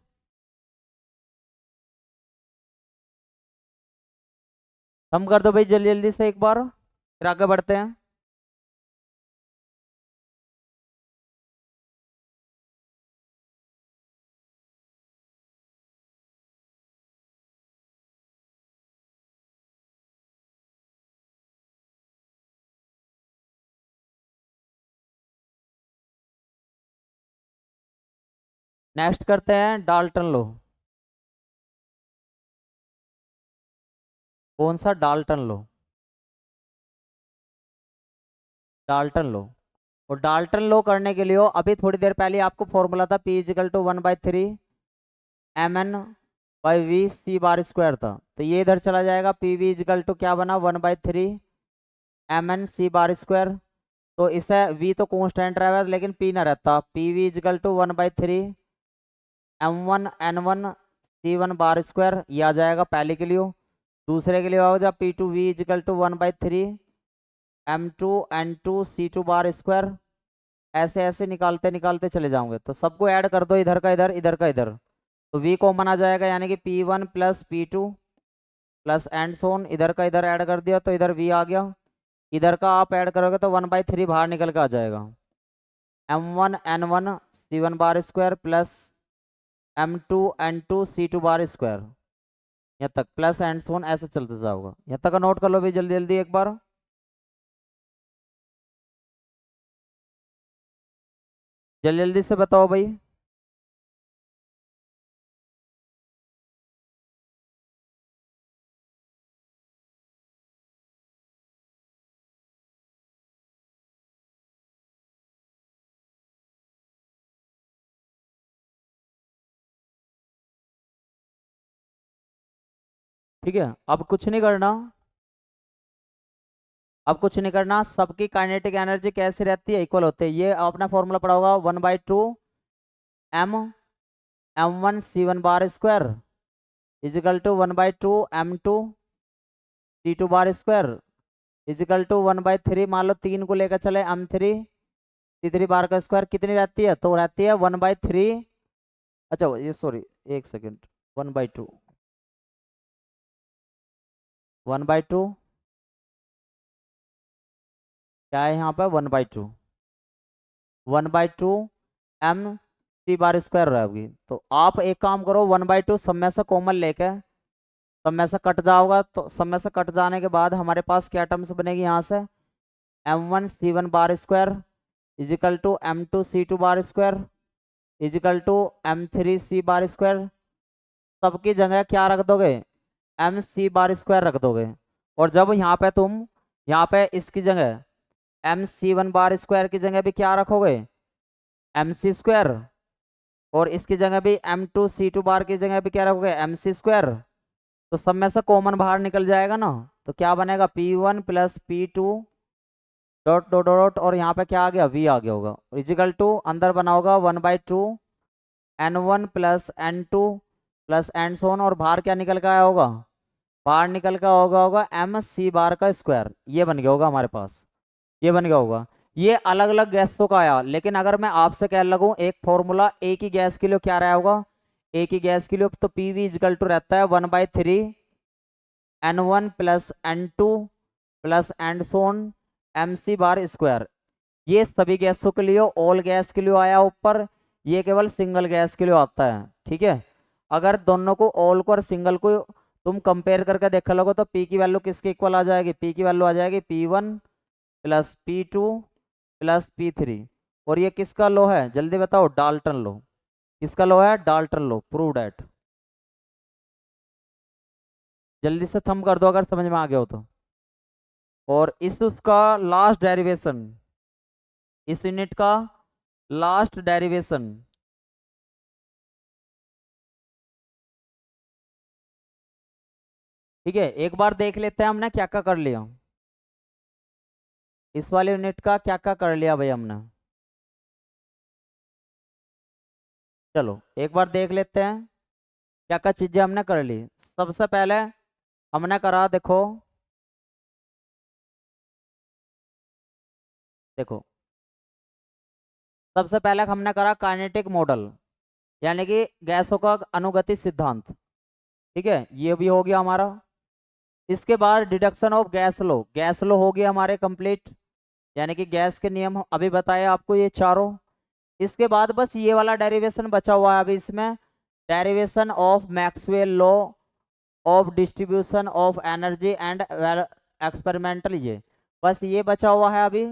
थंब कर दो भाई जल्दी जल्दी से एक बार, फिर आगे बढ़ते हैं। नेक्स्ट करते हैं डाल्टन लो। कौन सा? डाल्टन लो। डाल्टन लो। और डाल्टन लो करने के लिए अभी थोड़ी देर पहले आपको फॉर्मूला था P equal to 1/3 mn/v c² था, तो ये इधर चला जाएगा। PV इजिकल टू क्या बना? 1/3 mn/c²। तो इसे V तो कांस्टेंट रहेगा लेकिन P ना रहता। PV इजिकल टू 1/3 m1n1c1² ये आ जाएगा पहले के लिए। दूसरे के लिए हो जाए P2V इजिकल टू 1/3 m2n2c2²। ऐसे ऐसे निकालते निकालते चले जाओगे तो सबको ऐड कर दो, इधर का इधर, इधर का इधर, तो V कॉमन आ जाएगा, यानी कि P1 plus P2 plus and सोन। इधर का इधर ऐड कर दिया तो इधर V आ गया। इधर का आप ऐड करोगे तो 1/3 बाहर निकल के आ जाएगा। m1n1c1² plus m2n2c2²। यहाँ तक प्लस एंड सोन ऐसे चलते जाओगा। यहाँ तक का नोट कर लो भाई जल्दी जल्दी एक बार। जल्दी जल्दी से बताओ भाई। ठीक है, अब कुछ नहीं करना। अब कुछ नहीं करना, सबकी काइनेटिक एनर्जी कैसे रहती है? इक्वल होते हैं। ये अपना फॉर्मूला पड़ा होगा 1/2 m m1c1² equal to 1/2 m2c2² equal to 1/3। मान लो 3 को लेकर चले m3c3 कितनी रहती है? तो रहती है 1/3। अच्छा ये सॉरी, एक सेकेंड, 1/2 1/2 क्या है यहाँ पे? 1/2 m c² रहेगी। तो आप एक काम करो, 1/2 सब में से कॉमन लेके सब में से कट जाओगा, तो सब में से कट जाने के बाद हमारे पास क्या टर्म्स बनेगी यहाँ से? m1c1² equal to m2c2² equal to m3c²। सबकी जगह क्या रख दोगे? mc² रख दोगे। और जब यहाँ पे तुम यहाँ पे इसकी जगह mc1² की जगह भी क्या रखोगे? mc²। और इसकी जगह भी m2c2 की जगह भी क्या रखोगे? mc²। तो सब में से कॉमन बाहर निकल जाएगा ना, तो क्या बनेगा? P1 plus P2 dot dot dot, और यहाँ पे क्या आ गया? V आ गया होगा। इजिकल टू अंदर बना होगा 1/2 n1 plus n2 plus and सोन, और बाहर क्या निकल के आया होगा? बाहर निकल के होगा mc² ये बन गया होगा हमारे पास। ये बन गया होगा। ये अलग अलग गैसों का आया, लेकिन अगर मैं आपसे कह लगूं एक फॉर्मूला एक ही गैस के लिए क्या रहा होगा? एक ही गैस के लिए तो PV इजिकल टू रहता है 1/3 n1 plus n2 plus and Son mc²। ये सभी गैसों के लिए, ऑल गैस के लिए आया ऊपर। ये केवल सिंगल गैस के लिए आता है। ठीक है, अगर दोनों को, ऑल को और सिंगल को तुम कंपेयर करके देखा लोगे तो P की वैल्यू किसके इक्वल आ जाएगी? P की वैल्यू आ जाएगी P1 plus P2 plus P3। और ये किसका लो है? जल्दी बताओ। डाल्टन लो। किसका लो है? Dalton low. Prove that. जल्दी से थंब कर दो अगर समझ में आ गया हो तो। और इस उसका लास्ट डेरिवेशन, इस यूनिट का लास्ट डेरिवेशन। ठीक है, एक बार देख लेते हैं हमने क्या क्या कर लिया। इस वाले यूनिट का क्या क्या कर लिया भाई हमने। चलो एक बार देख लेते हैं क्या क्या चीजें हमने कर ली। सबसे पहले हमने करा, देखो देखो, सबसे पहले हमने करा काइनेटिक मॉडल, यानी कि गैसों का अनुगति सिद्धांत। ठीक है, ये भी हो गया हमारा। इसके बाद deduction of gas law. Gas law हो गया हमारे कंप्लीट, यानी कि गैस के नियम अभी बताए आपको ये चारों। इसके बाद बस ये वाला डेरिवेशन बचा हुआ है अभी इसमें, derivation of Maxwell law of distribution of energy and experimental. ये बस ये बचा हुआ है अभी।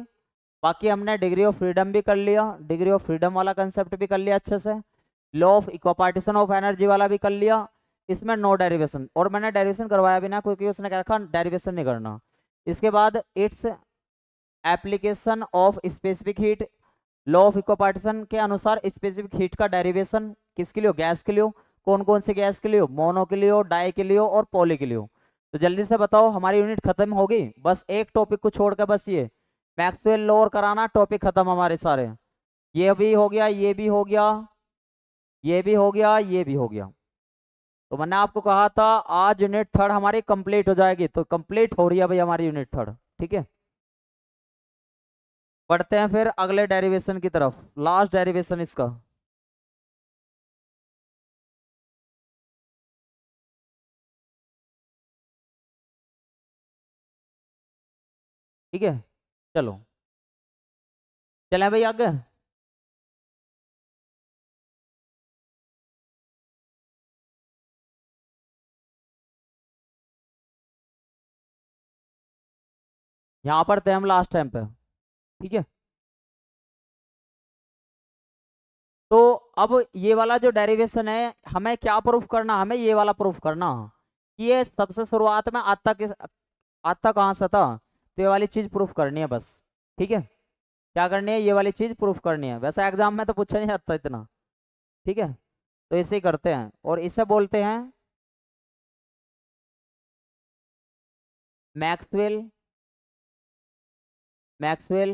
बाकी हमने डिग्री ऑफ फ्रीडम भी कर लिया, डिग्री ऑफ फ्रीडम वाला कंसेप्ट भी कर लिया अच्छे से। Law of equipartition of energy वाला भी कर लिया, इसमें नो डेरिवेशन, और मैंने डेरिवेशन करवाया भी ना क्योंकि उसने कहा रखा डेरिवेशन नहीं करना। इसके बाद its application of specific heat, law of equipartition के अनुसार स्पेसिफिक हीट का डेरिवेशन किसके लिए हो, गैस के लिए हो। कौन कौन से गैस के लिए हो, मोनो के लिए हो, डाई के लिए हो और पॉली के लिए हो। तो जल्दी से बताओ, हमारी यूनिट खत्म होगी, बस एक टॉपिक को छोड़कर, बस ये मैक्सवेल लॉ और कराना, टॉपिक खत्म हमारे सारे। ये भी हो गया, ये भी हो गया, ये भी हो गया, ये भी हो गया। तो मैंने आपको कहा था आज यूनिट थर्ड हमारी कंप्लीट हो जाएगी, तो कंप्लीट हो रही है भाई हमारी यूनिट थर्ड। ठीक है, बढ़ते हैं फिर अगले डेरिवेशन की तरफ, लास्ट डेरिवेशन इसका। ठीक है, चलो चलें भाई आगे। यहाँ पर थे हम लास्ट टाइम पे। ठीक है, तो अब ये वाला जो डेरिवेशन है, हमें क्या प्रूफ करना, हमें ये वाला प्रूफ करना कि ये सबसे शुरुआत में आता कहाँ से था, तो ये वाली चीज प्रूफ करनी है बस। ठीक है, क्या करनी है, ये वाली चीज प्रूफ करनी है, वैसे एग्जाम में तो पूछा नहीं जाता इतना। ठीक है, तो इसे ही करते हैं और इसे बोलते हैं मैक्सवेल मैक्सवेल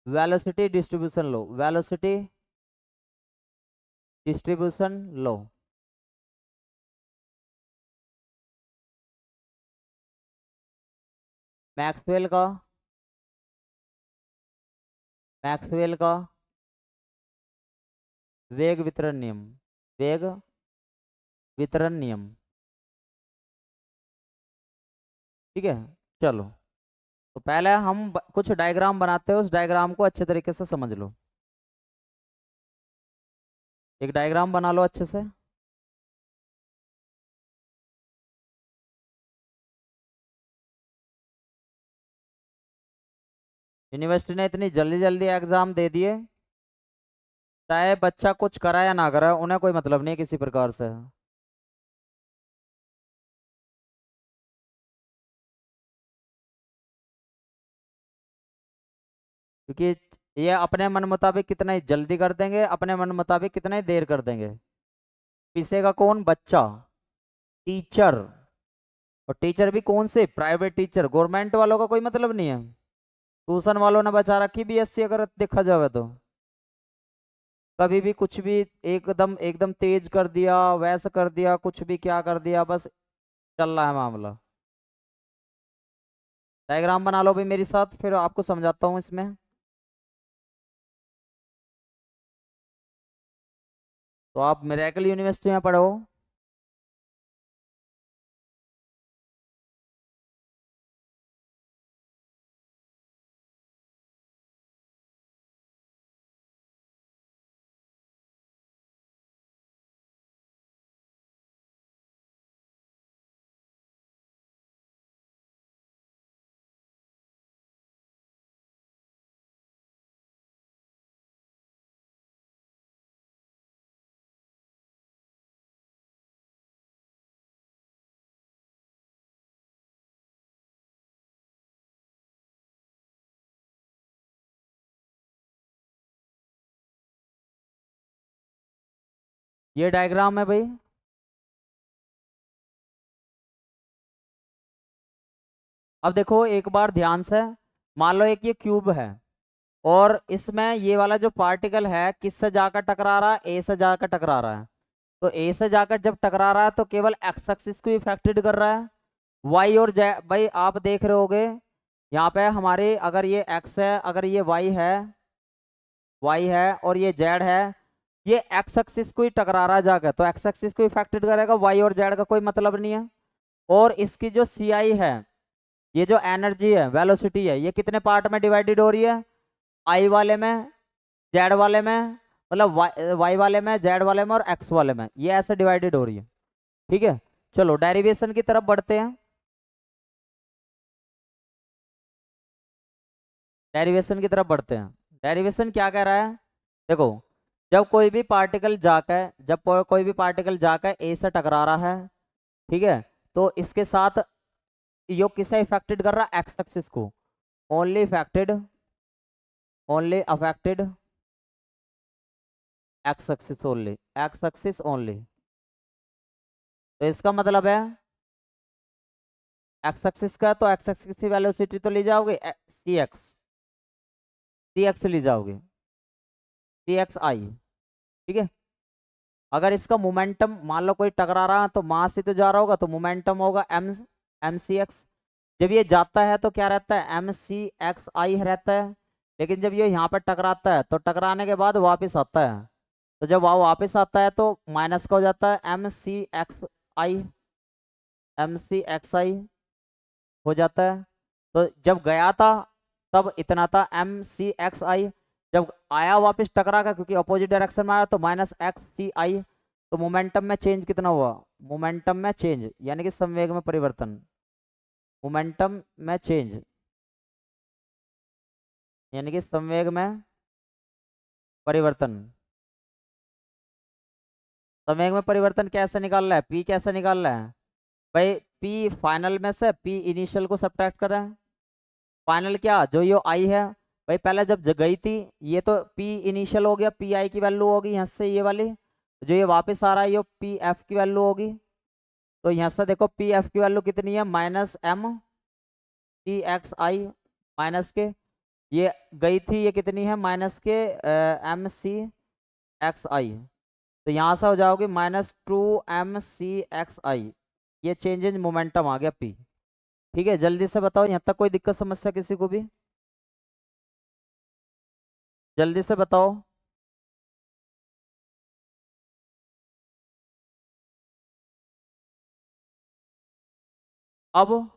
वेलोसिटी डिस्ट्रीब्यूशन लो, वेलोसिटी डिस्ट्रीब्यूशन लो। मैक्सवेल का मैक्सवेल का वेग वितरण नियम, वेग वितरण नियम। ठीक है, चलो, तो पहले हम कुछ डायग्राम बनाते हैं, उस डायग्राम को अच्छे तरीके से समझ लो। एक डायग्राम बना लो अच्छे से। यूनिवर्सिटी ने इतनी जल्दी जल्दी एग्जाम दे दिए, चाहे बच्चा कुछ करा या ना करा, उन्हें कोई मतलब नहीं है किसी प्रकार से। क्योंकि ये अपने मन मुताबिक कितना ही जल्दी कर देंगे, अपने मन मुताबिक कितना ही देर कर देंगे। पीसेगा कौन, बच्चा, टीचर। और टीचर भी कौन से, प्राइवेट टीचर, गवर्नमेंट वालों का कोई मतलब नहीं है। ट्यूशन वालों ने बचा रखी बीएससी, अगर देखा जाए तो कभी भी कुछ भी एकदम एकदम तेज कर दिया, वैसा कर दिया, कुछ भी क्या कर दिया, बस चल रहा है मामला। डायग्राम बना लो भाई मेरे साथ, फिर आपको समझाता हूँ इसमें। तो आप मिरेकल यूनिवर्सिटी में पढ़ो। ये डायग्राम है भाई। अब देखो एक बार ध्यान से, मान लो एक ये क्यूब है, और इसमें ये वाला जो पार्टिकल है किससे जाकर टकरा रहा है, ए से जाकर टकरा रहा है। तो ए से जाकर जब टकरा रहा है तो केवल एक्स एक्सिस को इफेक्टेड कर रहा है। वाई और जेड, भाई आप देख रहे होगे यहाँ पे हमारे, अगर ये एक्स है, अगर ये वाई है और ये जेड है, ये एक्स एक्सिस को ही टकरा रहा है जाकर, तो एक्स एक्सिस को इफेक्टेड करेगा, वाई और जेड का कोई मतलब नहीं है। और इसकी जो सी आई है, ये जो एनर्जी है, वेलोसिटी है, ये कितने पार्ट में डिवाइडेड हो रही है, आई वाले में, जेड वाले में, मतलब वाई वाले में, जेड वाले में और एक्स वाले में, ये ऐसे डिवाइडेड हो रही है। ठीक है, चलो डेरिवेशन की तरफ बढ़ते हैं। डेरिवेशन की तरफ बढ़ते हैं। डेरिवेशन क्या कह रहा है, देखो, जब कोई भी पार्टिकल जाकर ए से टकरा रहा है, ठीक है, तो इसके साथ यो किसे इफेक्टेड कर रहा है, एक्स एक्सिस को। Only affected x axis only, x axis only. तो इसका मतलब है एक्स एक्सिस का, तो एक्स एक्सिस की वेलोसिटी तो ले जाओगे सी एक्स, सी एक्स ली जाओगे, सी एक्स आई, ठीक है। अगर इसका मोमेंटम मान लो कोई टकरा रहा है तो मास ही तो जा रहा होगा, तो मोमेंटम होगा एम एम सी एक्स। जब ये जाता है तो क्या रहता है, एम सी एक्स आई रहता है। लेकिन जब ये यहाँ पर टकराता है तो टकराने के बाद वापस आता है, तो जब वह वापस आता है तो माइनस का हो जाता है एम सी एक्स आई, एम सी एक्स आई हो जाता है। तो जब गया था तब इतना था एम सी एक्स आई, जब आया वापस टकरा का, क्योंकि अपोजिट डायरेक्शन में आया, तो माइनस एक्स सी आई। तो मोमेंटम में चेंज कितना हुआ, मोमेंटम में चेंज यानी कि संवेग में परिवर्तन, मोमेंटम में चेंज यानी कि संवेग में परिवर्तन। संवेग में परिवर्तन कैसे निकाल रहा है, पी कैसे निकाल रहा है भाई, पी फाइनल में से पी इनिशियल को सब्ट्रैक्ट कर रहा है। फाइनल क्या, जो ये आई है भाई, पहले जब गई थी ये तो पी इनिशियल हो गया, पी आई की वैल्यू होगी यहाँ से ये वाली, जो ये वापस आ रहा है ये पी एफ की वैल्यू होगी। तो यहाँ से देखो पी एफ की वैल्यू कितनी है, माइनस एम सी एक्स आई, माइनस के ये गई थी ये कितनी है, माइनस के एम सी एक्स आई। तो यहाँ से हो जाओगे minus two M C x I, ये चेंज इन मोमेंटम आ गया पी। ठीक है, जल्दी से बताओ यहाँ तक कोई दिक्कत समस्या किसी को भी, जल्दी से बताओ। अब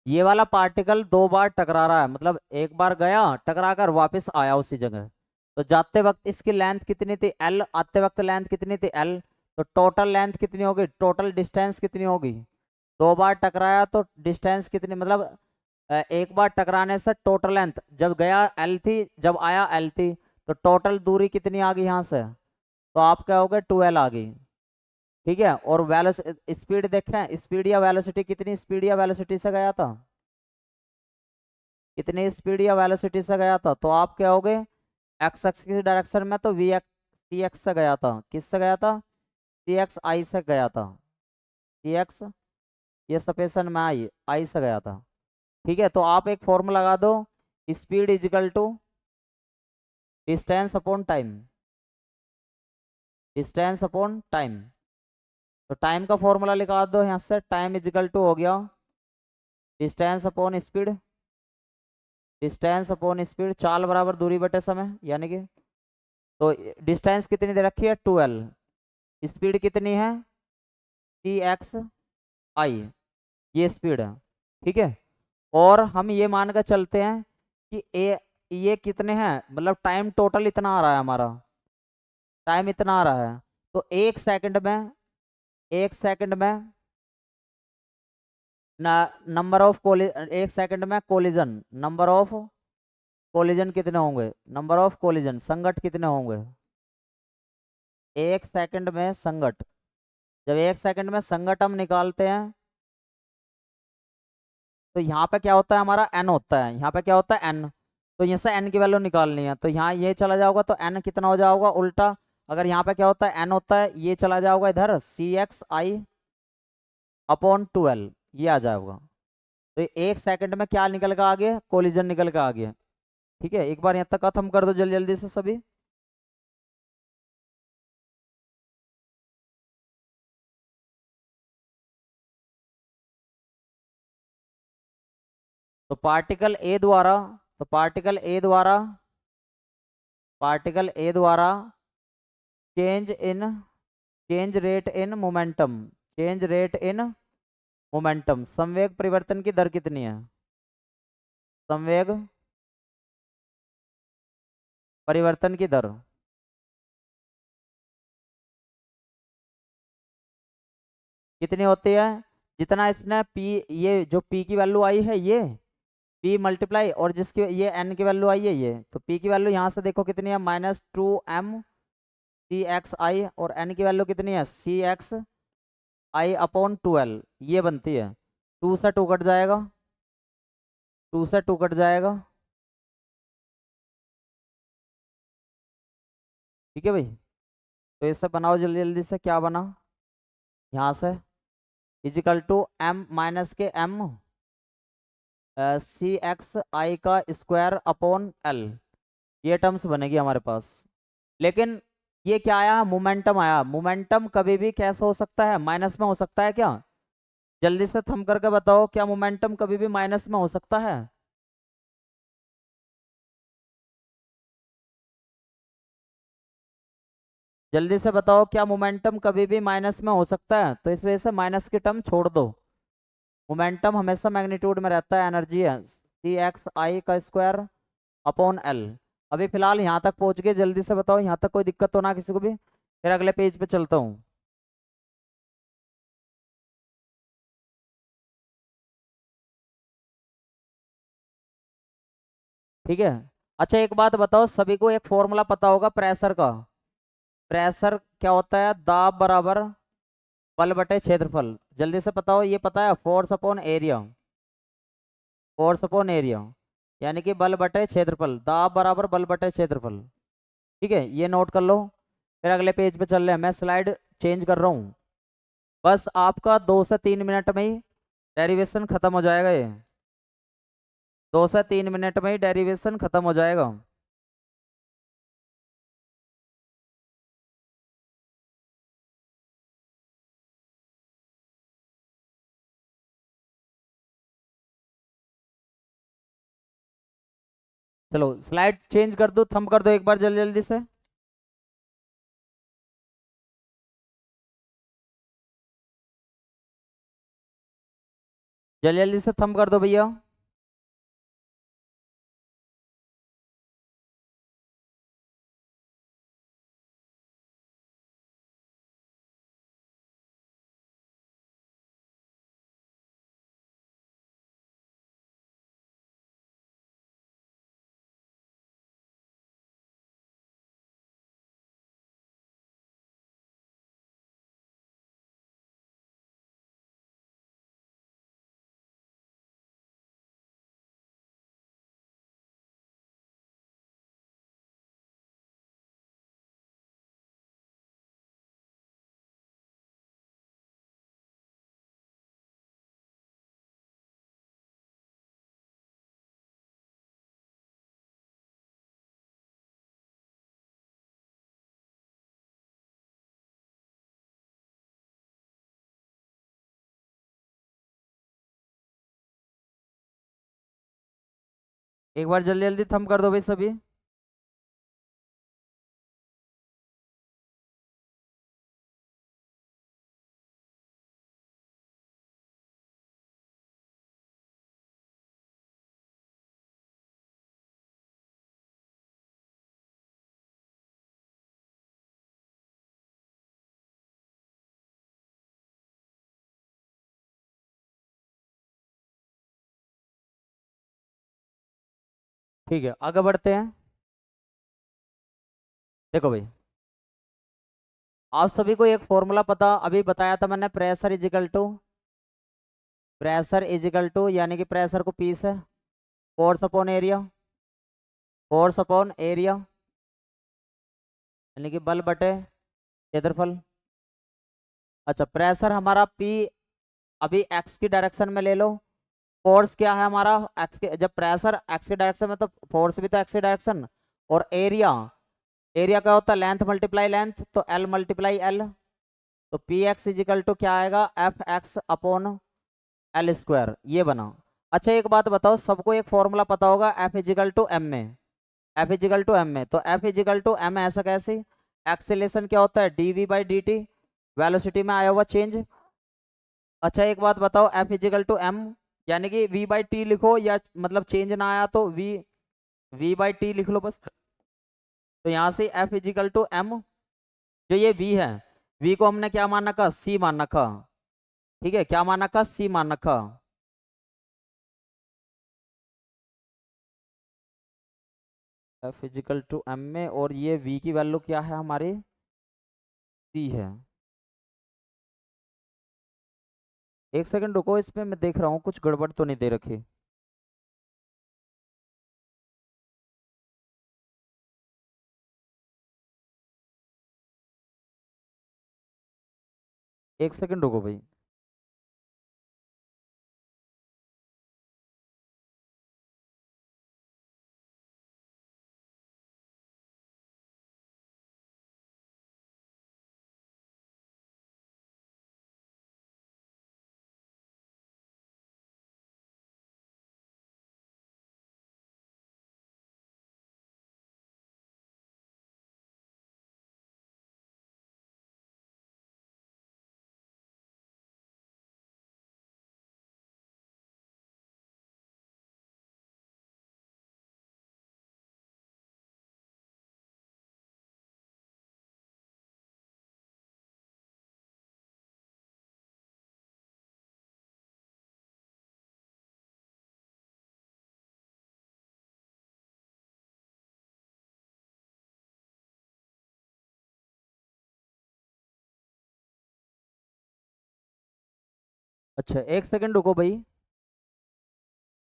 ये वाला पार्टिकल दो बार टकरा रहा है, मतलब एक बार गया टकरा कर वापस आया उसी जगह। तो जाते वक्त इसकी लेंथ कितनी थी एल, आते वक्त लेंथ कितनी थी एल। तो टोटल लेंथ कितनी होगी, टोटल डिस्टेंस कितनी होगी, दो बार टकराया तो डिस्टेंस कितनी, मतलब एक बार टकराने से टोटल लेंथ जब गया एल थी, जब आया एल थी, तो टोटल दूरी कितनी आ गई यहाँ से, तो आप कहोगे 2L आ गई। ठीक है, और स्पीड देखें, स्पीड या वेलोसिटी, कितनी स्पीड या वेलोसिटी से गया था, कितनी स्पीड या वेलोसिटी से गया था, तो आप क्या होगे, एक्स एक्स की डायरेक्शन में तो वी एक्स सी एक्स से गया था, किससे गया था, सी एक्स आई से गया था, सी एक्स ये सपेशन में आई आई से गया था। ठीक है, तो आप एक फॉर्मूला लगा दो, speed equal to distance upon time, distance upon time. तो टाइम का फॉर्मूला निकाल दो यहाँ से, टाइम इजिकल टू हो गया distance upon speed, distance upon speed, चाल बराबर दूरी बटे समय, यानी कि तो डिस्टेंस कितनी दे रखी है 2L, स्पीड कितनी है सी एक्स आई, ये स्पीड है। ठीक है, और हम ये मान कर चलते हैं कि ये कितने हैं, मतलब टाइम टोटल इतना आ रहा है हमारा, टाइम इतना आ रहा है। तो एक सेकंड में, एक सेकंड में ना नंबर ऑफ एक सेकंड में कोलिजन, नंबर ऑफ कोलिजन कितने होंगे, नंबर ऑफ कोलिजन संघट कितने होंगे, एक सेकंड में संघट। जब एक सेकंड में संघट हम निकालते हैं तो यहाँ पे क्या होता है, हमारा एन होता है, यहाँ पे क्या होता है एन। तो यहाँ से एन की वैल्यू निकालनी है, तो यहाँ ये चला जाओगा तो एन कितना हो जाओगा उल्टा, अगर यहाँ पे क्या होता है एन होता है, ये चला जाओगा इधर सी एक्स आई अपॉन 2L, ये आ जाएगा। तो ये एक सेकंड में क्या निकल कर आ गया, कोलिजन निकल कर आ गया। ठीक है, एक बार यहाँ तक खत्म कर दो जल्दी जल्दी से सभी। तो पार्टिकल ए द्वारा, तो पार्टिकल ए द्वारा, पार्टिकल ए द्वारा change in, change rate in momentum, change rate in momentum, संवेग परिवर्तन की दर कितनी है, संवेग परिवर्तन की दर कितनी होती है, जितना इसने पी, ये जो पी की वैल्यू आई है, ये P मल्टीप्लाई और जिसकी ये n की वैल्यू आई है ये, तो P की वैल्यू यहाँ से देखो कितनी है, -2m(c(x(i) और n की वैल्यू कितनी है, c(x(i)/12 ये बनती है। 2 से 2 कट जाएगा, 2 से 2 कट जाएगा, ठीक है भाई। तो इससे बनाओ जल्दी जल्दी से, क्या बना यहाँ से, इजिकल टू m माइनस के m (c(x(i)² ये टर्म्स बनेगी हमारे पास। लेकिन ये क्या आया, मोमेंटम आया। मोमेंटम कभी भी कैसे हो सकता है, माइनस में हो सकता है क्या? जल्दी से थम करके बताओ, क्या मोमेंटम कभी भी माइनस में हो सकता है? जल्दी से बताओ, क्या मोमेंटम कभी भी माइनस में हो सकता है? तो इस वजह से माइनस की टर्म छोड़ दो। मोमेंटम हमेशा मैग्नीट्यूड में रहता है, एनर्जी है (c(x(i)² अभी फिलहाल यहाँ तक पहुँच गए, जल्दी से बताओ यहाँ तक कोई दिक्कत तो ना किसी को भी, फिर अगले पेज पे चलता हूँ। ठीक है। अच्छा एक बात बताओ, सभी को एक फॉर्मूला पता होगा प्रेशर का। प्रेशर क्या होता है, दाब बराबर बल बटे क्षेत्रफल। जल्दी से बताओ, ये पता है, force upon area, force upon area यानी कि बल बटे क्षेत्रफल, दाब बराबर बल बटे क्षेत्रफल। ठीक है, ये नोट कर लो। फिर अगले पेज पे चल रहे हैं, मैं स्लाइड चेंज कर रहा हूँ। बस आपका 2 से 3 मिनट में ही डेरिवेशन खत्म हो जाएगा ये, 2 से 3 मिनट में ही डेरिवेशन खत्म हो जाएगा। चलो स्लाइड चेंज कर दो, थंब कर दो एक बार जल्दी जल्दी से। जल्दी जल्दी से थंब कर दो भैया। एक बार जल्दी जल्दी थंब कर दो भाई सभी। ठीक है आगे बढ़ते हैं। देखो भाई, आप सभी को एक फॉर्मूला पता अभी बताया था मैंने, प्रेशर इजिकल टू यानी कि प्रेशर को पी से force upon area, force upon area यानी कि बल बटे क्षेत्रफल। अच्छा प्रेशर हमारा पी अभी एक्स की डायरेक्शन में ले लो, फोर्स क्या है हमारा एक्स के, जब प्रेशर एक्स की डायरेक्शन में तो फोर्स भी तो एक्स की डायरेक्शन। और एरिया, एरिया क्या होता है, लेंथ मल्टीप्लाई लेंथ, तो एल मल्टीप्लाई एल। तो पी एक्स इजिकल टू क्या आएगा, F x upon L square, ये बना। अच्छा एक बात बताओ, सबको एक फॉर्मूला पता होगा एफ इजिकल टू एम में, एफ इजिकल टू एम में, तो एफ इजिकल टू एम ऐसा कैसे, एक्सेलेरेशन क्या होता है, d v by d t, velocity में आया हुआ चेंज। अच्छा एक बात बताओ, एफ इजिकल टू एम यानी कि वी बाई टी लिखो, या मतलब चेंज ना आया तो वी, वी बाई टी लिख लो बस। तो यहाँ से एफ इजिकल टू एम, जो ये वी है, वी को हमने क्या मान रखा, सी मान रखा। ठीक है, क्या मान रखा, सी मान रखा। एफ इजिकल टू एम में, और ये वी की वैल्यू क्या है हमारी, सी है। एक सेकंड रुको, इसमें मैं देख रहा हूँ कुछ गड़बड़ तो नहीं दे रखी। एक सेकंड रुको भाई। अच्छा एक सेकंड रुको भाई,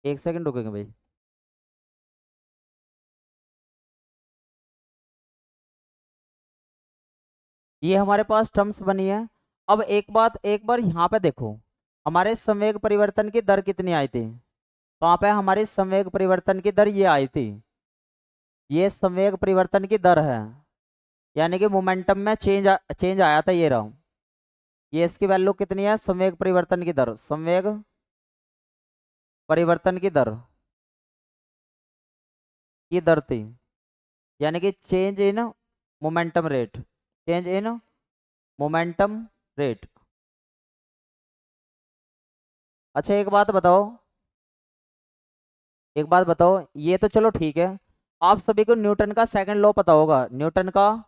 एक सेकंड रुकेंगे भाई। ये हमारे पास टर्म्स बनी है। अब एक बार यहाँ पे देखो, हमारे संवेग परिवर्तन की दर कितनी आई थी। तो वहाँ पे हमारी संवेग परिवर्तन की दर ये आई थी, ये संवेग परिवर्तन की दर है, यानी कि मोमेंटम में चेंज आया था, ये रहा। ये इसकी वैल्यू कितनी है, संवेग परिवर्तन की दर, संवेग परिवर्तन की दर थी, यानी कि change in momentum rate, change in momentum rate. अच्छा एक बात बताओ, ये तो चलो ठीक है। आप सभी को न्यूटन का सेकंड लॉ पता होगा, न्यूटन का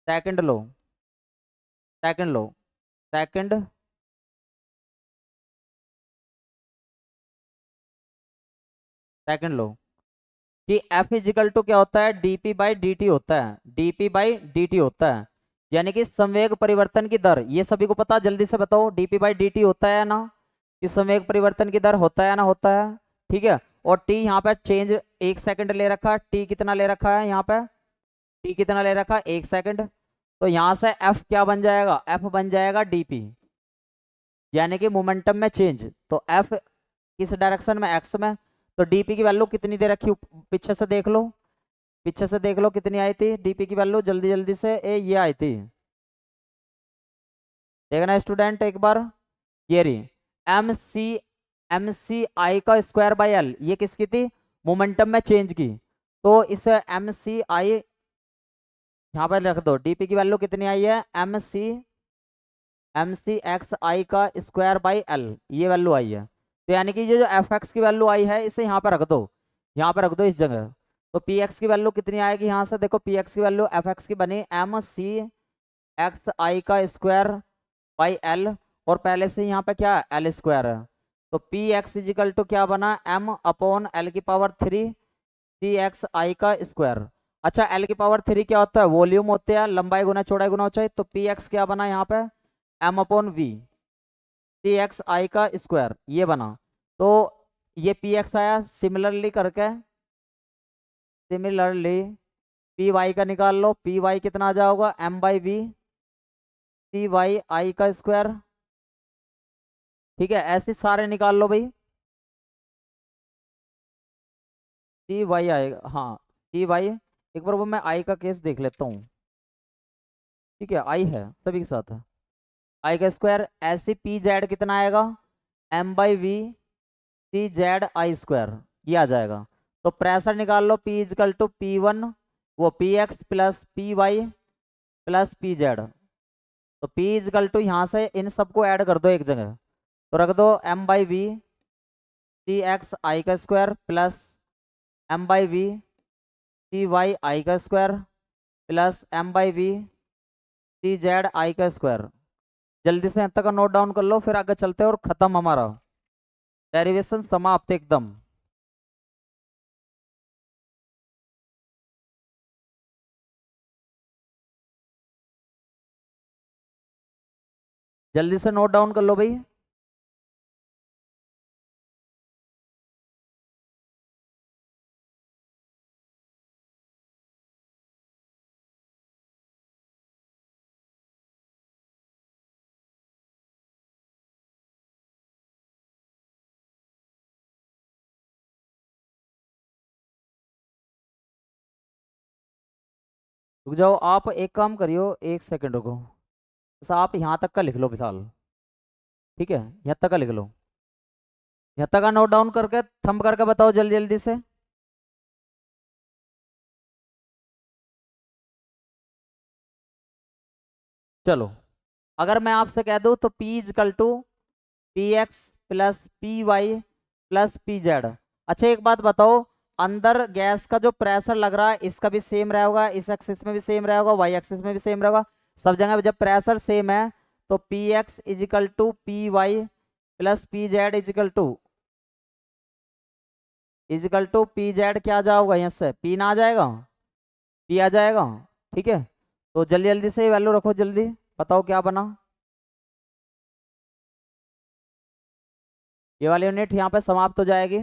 second law, second law, second second law, कि एफ इजिकल टू क्या होता है, डीपी बाई डी टी होता है, डीपी बाई डी टी होता है, यानी कि संवेग परिवर्तन की दर। ये सभी को पता, जल्दी से बताओ, डीपी बाई डी टी होता है ना, कि संवेग परिवर्तन की दर होता है ना, होता है। ठीक है। और टी यहाँ पे चेंज 1 सेकंड ले रखा है, टी कितना ले रखा है यहाँ पे, टी कितना ले रखा है, 1 सेकंड। तो यहाँ से एफ क्या बन जाएगा, एफ बन जाएगा डीपी, यानी कि मोमेंटम में चेंज। तो एफ किस डायरेक्शन में, एक्स में। तो डीपी की वैल्यू कितनी दे रखी, पीछे से देख लो, पीछे से देख लो कितनी आई थी डीपी की वैल्यू, जल्दी जल्दी से, ये आई थी। देखना स्टूडेंट एक बार, ये रही एम सी आई का स्क्वायर बाई एल, ये किसकी थी, मोमेंटम में चेंज की। तो इस एम सी आई यहाँ पर रख दो, डीपी की वैल्यू कितनी आई है, एम सी एक्स आई का स्क्वायर बाई एल, ये वैल्यू आई है। तो यानी कि ये जो एफ एक्स की वैल्यू आई है, इसे यहाँ पर रख दो, यहाँ पर रख दो इस जगह। तो पी एक्स की वैल्यू कितनी आएगी, यहाँ से देखो, पी एक्स की वैल्यू एफ एक्स की बनी एम सी एक्स आई का स्क्वायर बाई एल, और पहले से यहाँ पे क्या है, एल स्क्वायर है। तो पी एक्स इजिकल टू क्या बना, एम अपॉन एल की पावर 3 सी एक्स आई का स्क्वायर। अच्छा एल की पावर 3 क्या होता है, वॉल्यूम होते हैं, लंबाई गुना चौड़ाई गुना ऊंचाई। तो पी एक्स क्या बना यहाँ पे, M upon V C x आई का स्क्वायर, ये बना। तो ये पी एक्स आया, सिमिलरली करके, सिमिलरली पी वाई का निकाल लो, पी वाई कितना आ जाएगा, M by V C Y आई का स्क्वायर। ठीक है, ऐसे सारे निकाल लो भाई, सी वाई आएगा, हाँ सी वाई। एक बार वो मैं आई का केस देख लेता हूँ। ठीक है, आई है सभी के साथ है, आई का स्क्वायर, ऐसे पी जेड कितना आएगा, M by V C Z I square, ये आ जाएगा। तो प्रेशर निकाल लो, P equal to P one, वो P x plus P Y plus P Z. तो पी इजकल टू यहाँ से इन सबको ऐड कर दो एक जगह, तो रख दो M by V C x आई का square plus M by V C Y आई का square plus M by V C Z I का स्क्वायर। जल्दी से यहाँ तक का नोट डाउन कर लो, फिर आगे चलते हैं, और खत्म हमारा डेरिवेशन समाप्त एकदम। जल्दी से नोट डाउन कर लो भाई। रुक जाओ, आप एक काम करियो, एक सेकंड रुको। बस आप यहाँ तक का लिख लो फिलहाल। ठीक है, यहाँ तक का लिख लो। यहाँ तक का नोट डाउन करके थंब करके बताओ जल्दी जल्दी से। चलो, अगर मैं आपसे कह दूं तो P is equal to p x plus P Y plus P z. अच्छा एक बात बताओ, अंदर गैस का जो प्रेशर लग रहा है इसका भी सेम रहेगा, इस एक्सिस में भी सेम रहेगा, वाई एक्सिस में भी सेम रहेगा, सब जगह जब प्रेशर सेम है तो p x is equal to p Y plus P z is equal to p z क्या आ जाएगा, यहाँ से पी ना आ जाएगा, पी आ जाएगा। ठीक है, तो जल्दी जल्दी से वैल्यू रखो, जल्दी बताओ क्या बना। ये वाली यूनिट यहाँ पे समाप्त हो जाएगी।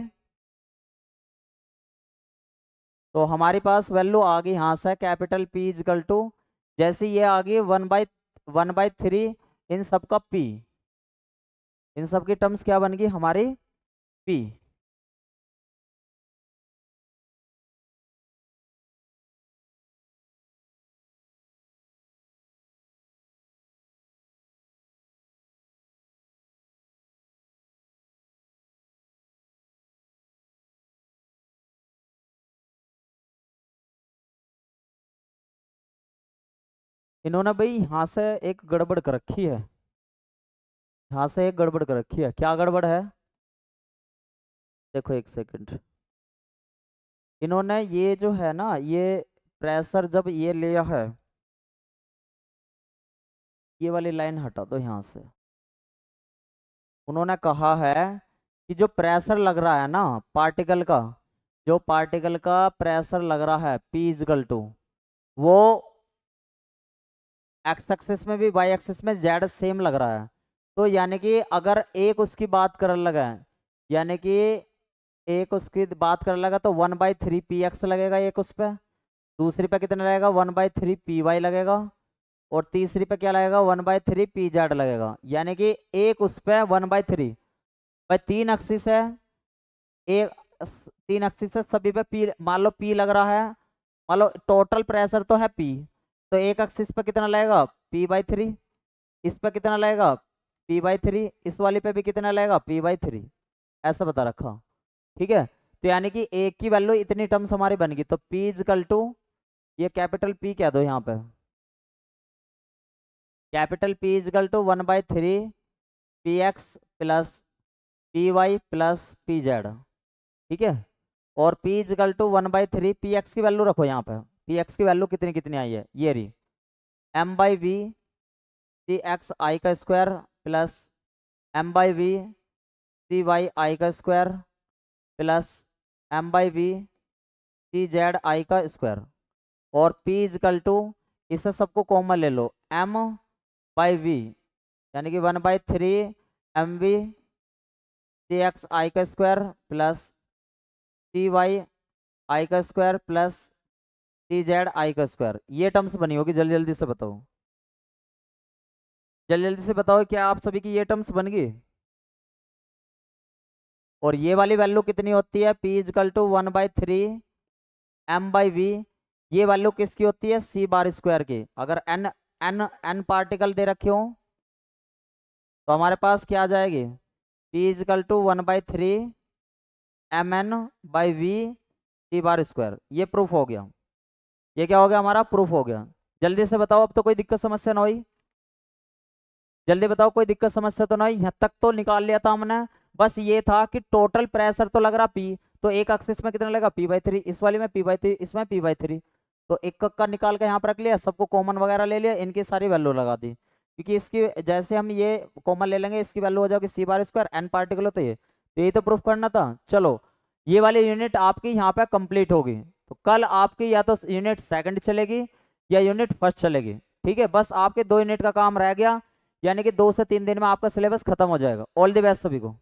तो हमारे पास वैल्यू आ गई यहाँ से कैपिटल P इजकल टू, जैसे ये आ गई 1/3 इन सब का P, इन सब की टर्म्स क्या बन गई हमारी P। इन्होंने भाई यहाँ से एक गड़बड़ कर रखी है, यहाँ से एक गड़बड़ कर रखी है, क्या गड़बड़ है देखो एक सेकंड। इन्होंने ये जो है ना, ये प्रेशर जब ये लिया है, ये वाली लाइन हटा दो यहाँ से। उन्होंने कहा है कि जो प्रेशर लग रहा है ना पार्टिकल का, जो पार्टिकल का प्रेशर लग रहा है P इजकल टू, वो एक्स एक्सिस में भी वाई एक्सिस में जेड सेम लग रहा है। तो यानी कि अगर एक उसकी बात करने लगा है, यानी कि एक उसकी बात करने लगा तो 1/3 px लगेगा एक उस पर, दूसरी पे कितना लगेगा 1/3 py लगेगा, और तीसरी पे क्या लगेगा 1/3 pz लगेगा। यानी कि एक उस पर 1/3, भाई तीन एक्सिस है, एक तीन एक्सिस है, सभी पे पी, मान लो पी लग रहा है, मान लो टोटल प्रेशर तो है पी, तो एक एक्सिस पे कितना लगेगा P/3, इस पे कितना लगेगा P/3, इस वाली पे भी कितना लगेगा P/3, ऐसा बता रखा। ठीक है, तो यानी कि एक की वैल्यू इतनी टर्म्स हमारी बन गई, तो P इजकल टू, ये कैपिटल P कह दो यहाँ पे, capital P is equal to 1/3 px plus py plus pz। ठीक है, और P इजकल टू 1/3 px की वैल्यू रखो यहाँ पे, px की वैल्यू कितनी कितनी आई है, ये रही m/v सी एक्स आई का square plus m/v c Y आई का square plus m/v c Z I का स्क्वायर, और P इजकल टू, इसे सबको कॉमन ले लो, m/v यानी कि 1/3 mv सी एक्स आई का स्क्वायर प्लस सी वाई आई का square plus c Z I का स्क्वायर। ये टर्म्स बनी होगी, जल्दी जल्दी से बताओ, जल्दी जल्दी से बताओ, क्या आप सभी की ये टर्म्स बन गई। और ये वाली वैल्यू कितनी होती है P इजकल टू 1/3 m/v, ये वैल्यू किसकी होती है सी बार स्क्वायर की। अगर n n n पार्टिकल दे रखे हो तो हमारे पास क्या आ जाएगी P is equal to 1/3 mn/v c bar square. ये प्रूफ हो गया, ये क्या हो गया हमारा प्रूफ हो गया। जल्दी से बताओ, अब तो कोई दिक्कत समस्या ना हुई, जल्दी बताओ कोई दिक्कत समस्या तो नहीं, यहाँ तक तो निकाल लिया था हमने। बस ये था कि टोटल प्रेशर तो लग रहा P, तो एक एक्सिस में कितना लगेगा P/3, इस वाली में P/3, इसमें P/3, तो एक का निकाल के यहाँ पर रख लिया, सबको कॉमन वगैरह ले लिया, इनकी सारी वैल्यू लगा दी, क्योंकि इसकी जैसे हम ये कॉमन ले लेंगे इसकी वैल्यू हो जाएगी सी बार स्क्वायर, एन पार्टिकल हो, तो ये तो यही तो प्रूफ करना था। चलो, ये वाली यूनिट आपकी यहाँ पे कंप्लीट होगी, तो कल आपकी या तो यूनिट सेकंड चलेगी या यूनिट फर्स्ट चलेगी। ठीक है, बस आपके दो यूनिट का काम रह गया, यानी कि 2 से 3 दिन में आपका सिलेबस खत्म हो जाएगा। ऑल द बेस्ट सभी को।